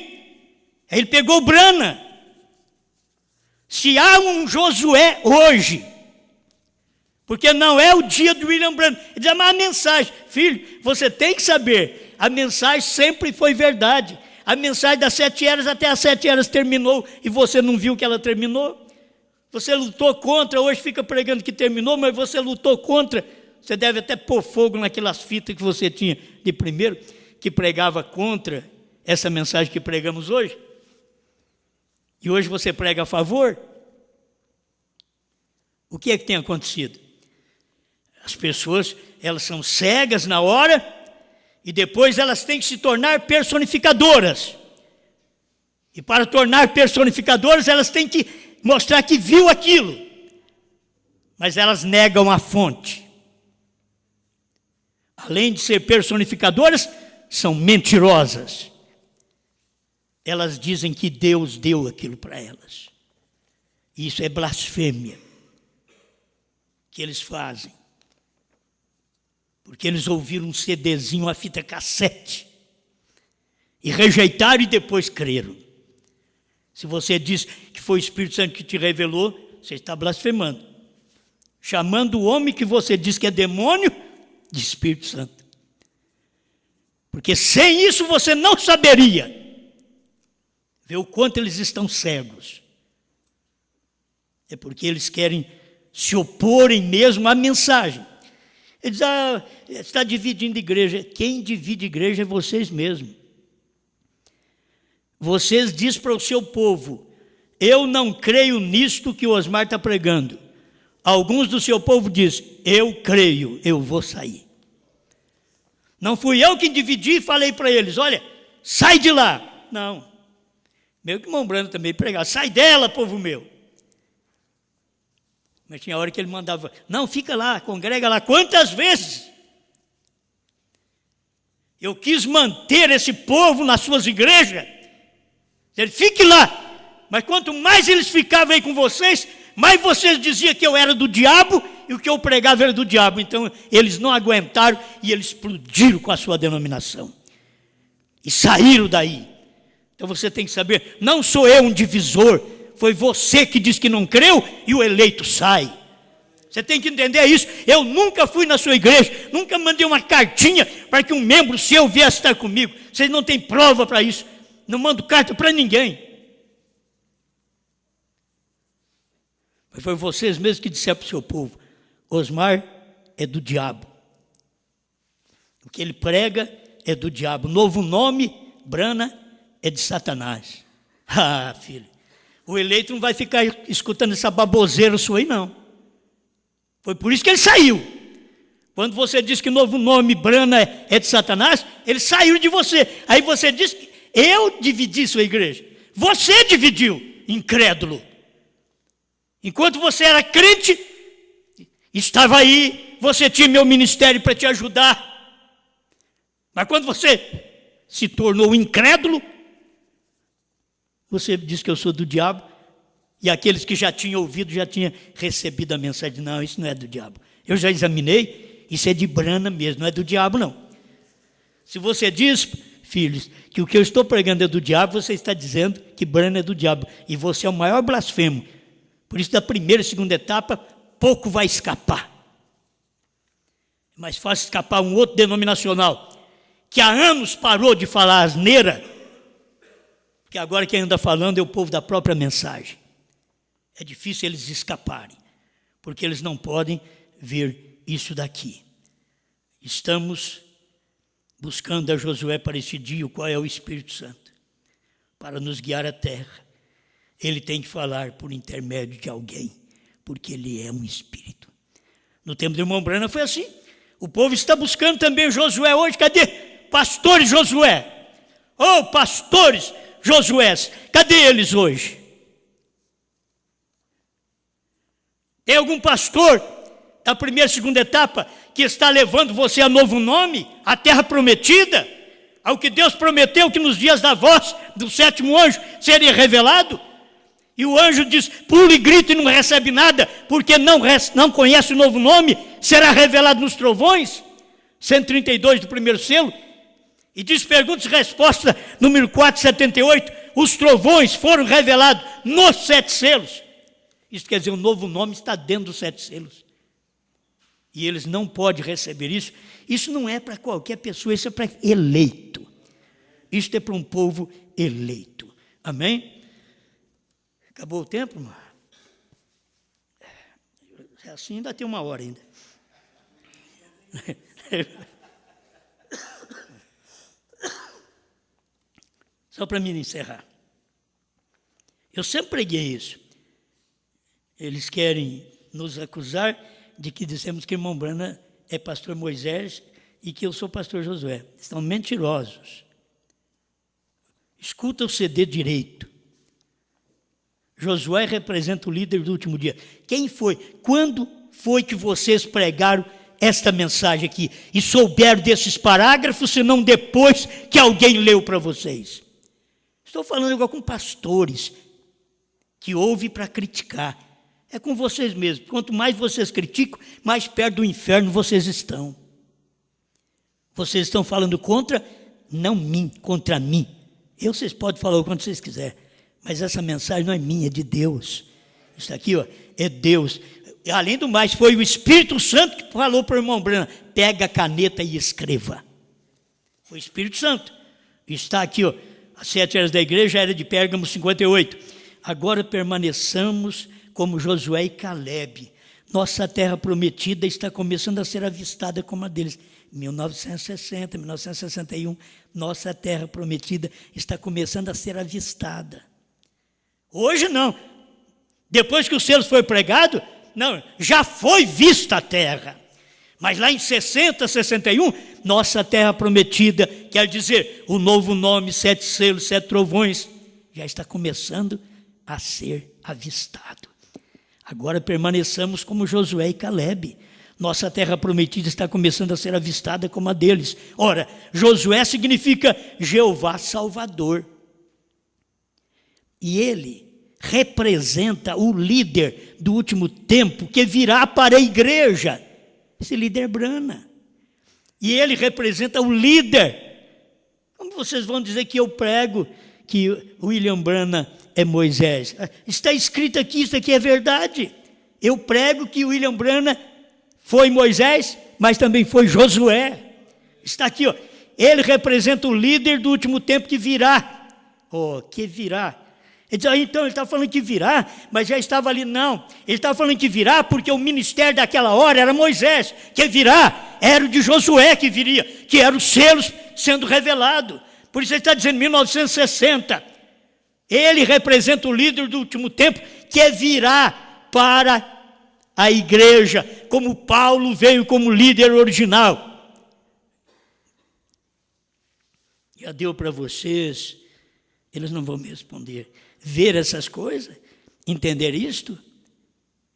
Aí ele pegou o Branham. Se há um Josué hoje, porque não é o dia do William Branham, ele diz, mas a mensagem, filho, você tem que saber, a mensagem sempre foi verdade. A mensagem das 7 eras até as 7 eras terminou e você não viu que ela terminou? Você lutou contra, hoje fica pregando que terminou, mas você lutou contra. Você deve até pôr fogo naquelas fitas que você tinha de primeiro, que pregava contra essa mensagem que pregamos hoje. E hoje você prega a favor. O que é que tem acontecido? As pessoas, elas são cegas na hora, e depois elas têm que se tornar personificadoras. E para tornar personificadoras, elas têm que mostrar que viu aquilo. Mas elas negam a fonte. Além de ser personificadoras, são mentirosas. Elas dizem que Deus deu aquilo para elas. Isso é blasfêmia que eles fazem. Porque eles ouviram um CDzinho, uma fita cassete, e rejeitaram e depois creram. Se você diz que foi o Espírito Santo que te revelou, você está blasfemando. Chamando o homem que você diz que é demônio de Espírito Santo. Porque sem isso você não saberia. Vê o quanto eles estão cegos. É porque eles querem se oporem mesmo à mensagem. Eles está dividindo igreja. Quem divide igreja é vocês mesmos. Vocês dizem para o seu povo, eu não creio nisto que o Osmar está pregando. Alguns do seu povo dizem, eu creio, eu vou sair. Não fui eu quem dividi e falei para eles, olha, sai de lá. Não. Meu irmão Branham também pregava, sai dela, povo meu. Mas tinha hora que ele mandava, não, fica lá, congrega lá. Quantas vezes eu quis manter esse povo nas suas igrejas? Ele, fique lá. Mas quanto mais eles ficavam aí com vocês, mais vocês diziam que eu era do diabo e o que eu pregava era do diabo. Então eles não aguentaram e eles explodiram com a sua denominação. E saíram daí. Então você tem que saber, não sou eu um divisor, foi você que diz que não creu e o eleito sai. Você tem que entender isso. Eu nunca fui na sua igreja, nunca mandei uma cartinha para que um membro seu viesse estar comigo. Vocês não têm prova para isso. Não mando carta para ninguém. Mas foi vocês mesmos que disseram para o seu povo, Osmar é do diabo. O que ele prega é do diabo. Novo nome, Brana, é de Satanás. Ah, filho, o eleito não vai ficar escutando essa baboseira sua aí, não. Foi por isso que ele saiu. Quando você diz que o novo nome, Brana, é de Satanás, ele saiu de você. Aí você diz que eu dividi sua igreja. Você dividiu, incrédulo. Enquanto você era crente, estava aí, você tinha meu ministério para te ajudar. Mas quando você se tornou incrédulo, você diz que eu sou do diabo. E aqueles que já tinham ouvido, já tinham recebido a mensagem. Não, isso não é do diabo. Eu já examinei, isso é de Brana mesmo, não é do diabo não. Se você diz, filhos, que o que eu estou pregando é do diabo, você está dizendo que Brana é do diabo. E você é o maior blasfemo. Por isso, da primeira e segunda etapa, pouco vai escapar. É mais fácil escapar um outro denominacional, que há anos parou de falar asneira, porque agora quem anda falando é o povo da própria mensagem. É difícil eles escaparem, porque eles não podem ver isso daqui. Estamos buscando a Josué para esse dia, qual é o Espírito Santo, para nos guiar à terra. Ele tem que falar por intermédio de alguém, porque ele é um Espírito. No tempo de irmão Brana foi assim. O povo está buscando também Josué hoje. Cadê? Pastores Josué. Oh, pastores Josué, cadê eles hoje? Tem algum pastor da primeira e segunda etapa que está levando você a novo nome, a terra prometida, ao que Deus prometeu que nos dias da voz do sétimo anjo seria revelado? E o anjo diz, pula e grita e não recebe nada, porque não conhece o novo nome, será revelado nos trovões, 132 do primeiro selo, e diz perguntas e respostas, número 478, os trovões foram revelados nos 7 selos. Isso quer dizer, o novo nome está dentro dos 7 selos. E eles não podem receber isso. Isso não é para qualquer pessoa, isso é para eleito. Isso é para um povo eleito. Amém? Acabou o tempo, irmão? Assim ainda tem 1 hora ainda. Só para mim encerrar. Eu sempre preguei isso. Eles querem nos acusar de que dissemos que irmão Brana é pastor Moisés e que eu sou pastor Josué. Estão mentirosos. Escuta o CD direito. Josué representa o líder do último dia. Quem foi? Quando foi que vocês pregaram esta mensagem aqui e souberam desses parágrafos, senão depois que alguém leu para vocês? Estou falando igual com pastores que ouvem para criticar. É com vocês mesmos. Quanto mais vocês criticam, mais perto do inferno vocês estão. Vocês estão falando contra, não mim, contra mim. Vocês podem falar o quanto vocês quiserem, mas essa mensagem não é minha, é de Deus. Isso aqui, ó, é Deus. Além do mais, foi o Espírito Santo que falou para o irmão Brana, pega a caneta e escreva. Foi o Espírito Santo. Está aqui, ó, as 7 eras da igreja, era de Pérgamo 58. Agora permaneçamos como Josué e Calebe. Nossa terra prometida está começando a ser avistada como a deles. 1960, 1961, nossa terra prometida está começando a ser avistada. Hoje não. Depois que o selo foi pregado, não, já foi vista a terra. Mas lá em 60, 61, nossa terra prometida, quer dizer, o novo nome, 7 selos, 7 trovões, já está começando a ser avistado. Agora permaneçamos como Josué e Calebe. Nossa terra prometida está começando a ser avistada como a deles. Ora, Josué significa Jeová Salvador. E ele representa o líder do último tempo que virá para a igreja. Esse líder é Branham. E ele representa o líder. Como vocês vão dizer que eu prego que William Branham é Moisés? Está escrito aqui, isso aqui é verdade. Eu prego que William Branham foi Moisés, mas também foi Josué. Está aqui, ó. Ele representa o líder do último tempo que virá. Oh, que virá. Ele diz, então ele está falando que virá, mas já estava ali, não. Ele está falando que virá porque o ministério daquela hora era Moisés. Que virá era o de Josué que viria, que eram os selos sendo revelados. Por isso ele está dizendo 1960. Ele representa o líder do último tempo que virá para a igreja, como Paulo veio como líder original. Já deu para vocês, eles não vão me responder, ver essas coisas, entender isto,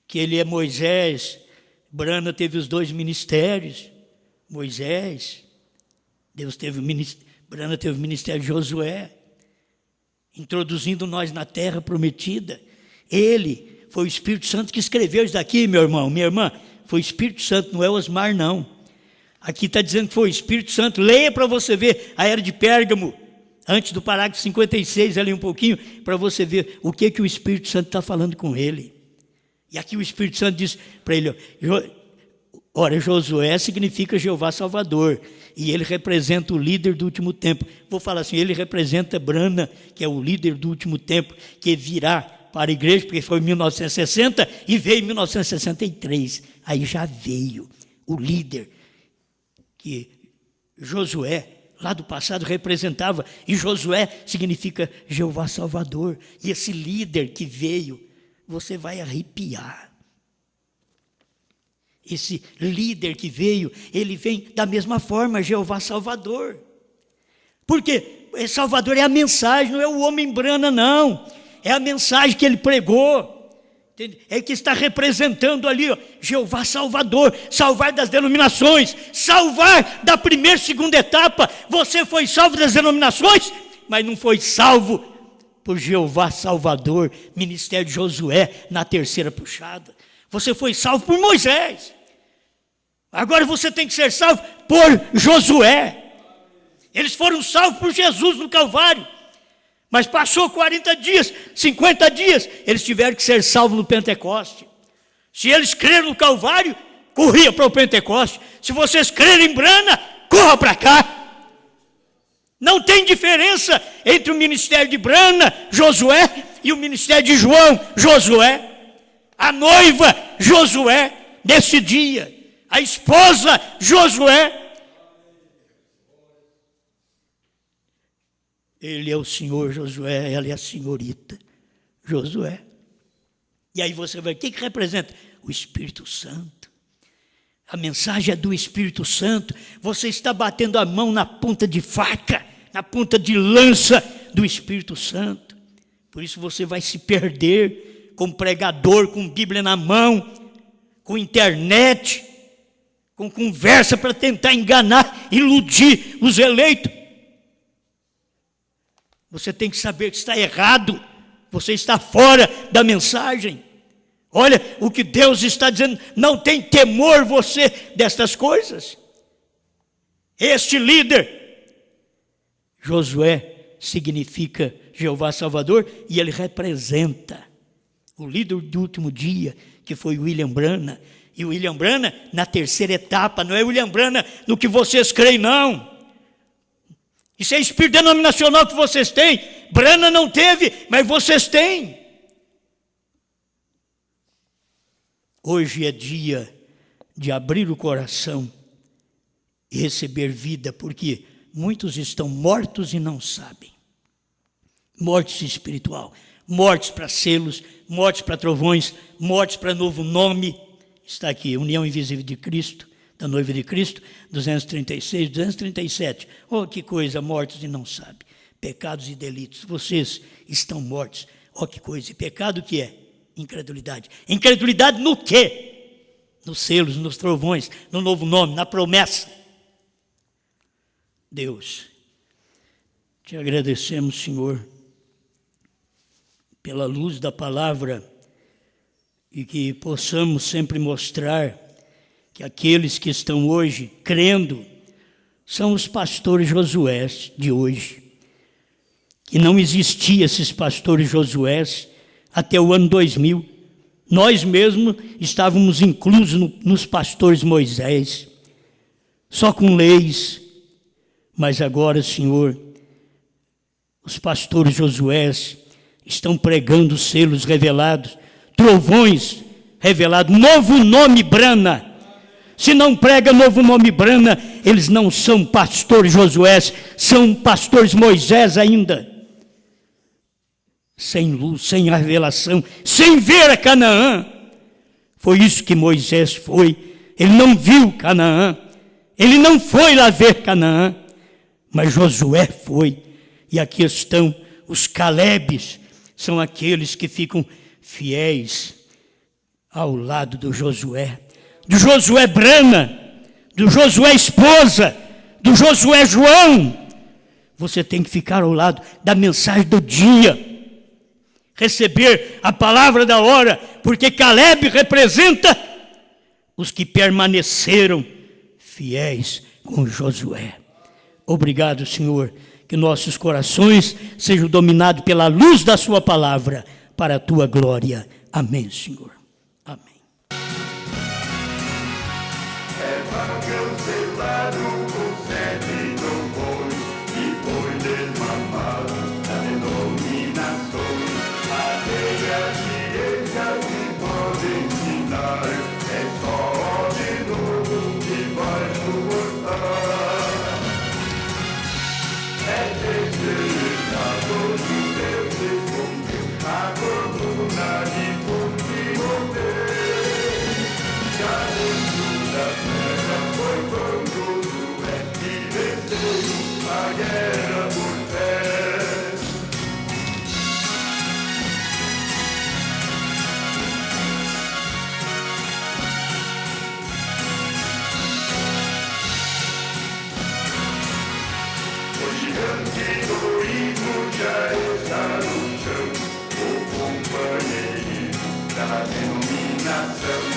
que ele é Moisés. Branham teve os dois ministérios, Moisés, Branham teve o ministério de Josué, introduzindo nós na terra prometida. Ele foi o Espírito Santo que escreveu isso daqui, meu irmão, minha irmã, foi o Espírito Santo, não é Osmar não. Aqui está dizendo que foi o Espírito Santo. Leia para você ver a era de Pérgamo, antes do parágrafo 56, ali um pouquinho, para você ver o que o Espírito Santo está falando com ele. E aqui o Espírito Santo diz para ele, ora, Josué significa Jeová Salvador, e ele representa o líder do último tempo. Vou falar assim, ele representa Branham, que é o líder do último tempo, que virá para a igreja, porque foi em 1960 e veio em 1963. Aí já veio o líder que Josué, lá do passado, representava, e Josué significa Jeová Salvador. E esse líder que veio, você vai arrepiar. Esse líder que veio, ele vem da mesma forma, Jeová Salvador. Porque Salvador é a mensagem, não é o homem Branham, não. É a mensagem que ele pregou. É que está representando ali, ó, Jeová Salvador, salvar das denominações, salvar da primeira e segunda etapa. Você foi salvo das denominações, mas não foi salvo por Jeová Salvador, ministério de Josué, na terceira puxada. Você foi salvo por Moisés. Agora você tem que ser salvo por Josué. Eles foram salvos por Jesus no Calvário. Mas passou 40 dias, 50 dias, eles tiveram que ser salvos no Pentecoste. Se eles creram no Calvário, corria para o Pentecoste. Se vocês crerem em Branham, corra para cá. Não tem diferença entre o ministério de Branham, Josué, e o ministério de João, Josué. A noiva, Josué, desse dia. A esposa, Josué. Ele é o senhor Josué, ela é a senhorita Josué. E aí você vai, o que representa? O Espírito Santo. A mensagem é do Espírito Santo. Você está batendo a mão na ponta de faca, na ponta de lança do Espírito Santo. Por isso você vai se perder como pregador, com Bíblia na mão, com internet, com conversa para tentar enganar, iludir os eleitos. Você tem que saber que está errado, você está fora da mensagem. Olha o que Deus está dizendo, não tem temor você destas coisas. Este líder, Josué, significa Jeová Salvador, e ele representa o líder do último dia, que foi William Branham. E o William Branham na terceira etapa, não é William Branham no que vocês creem, não. Isso é espírito denominacional que vocês têm. Branham não teve, mas vocês têm. Hoje é dia de abrir o coração e receber vida, porque muitos estão mortos e não sabem. Mortes espiritual, mortes para selos, mortes para trovões, mortes para novo nome. Está aqui, União Invisível de Cristo, da noiva de Cristo, 236, 237. Oh, que coisa, mortos e não sabem. Pecados e delitos, vocês estão mortos. Oh, que coisa, e pecado o que é? Incredulidade. Incredulidade no quê? Nos selos, nos trovões, no novo nome, na promessa. Deus, te agradecemos, Senhor, pela luz da palavra, e que possamos sempre mostrar que aqueles que estão hoje crendo são os pastores Josués de hoje, que não existiam esses pastores Josués até o ano 2000. Nós mesmos estávamos inclusos nos pastores Moisés, só com leis. Mas agora, Senhor, os pastores Josués estão pregando selos revelados, trovões revelados, novo nome Brana. Se não prega novo nome Brana, eles não são pastores Josués, são pastores Moisés ainda. Sem luz, sem revelação, sem ver a Canaã. Foi isso que Moisés foi. Ele não viu Canaã, ele não foi lá ver Canaã, mas Josué foi. E aqui estão os Calebes, são aqueles que ficam fiéis ao lado do Josué Brana, do Josué esposa, do Josué João. Você tem que ficar ao lado da mensagem do dia, receber a palavra da hora, porque Caleb representa os que permaneceram fiéis com Josué. Obrigado, Senhor, que nossos corações sejam dominados pela luz da sua palavra, para a tua glória. Amém, Senhor. Amém. Já está no chão, o companheirismo da denominação.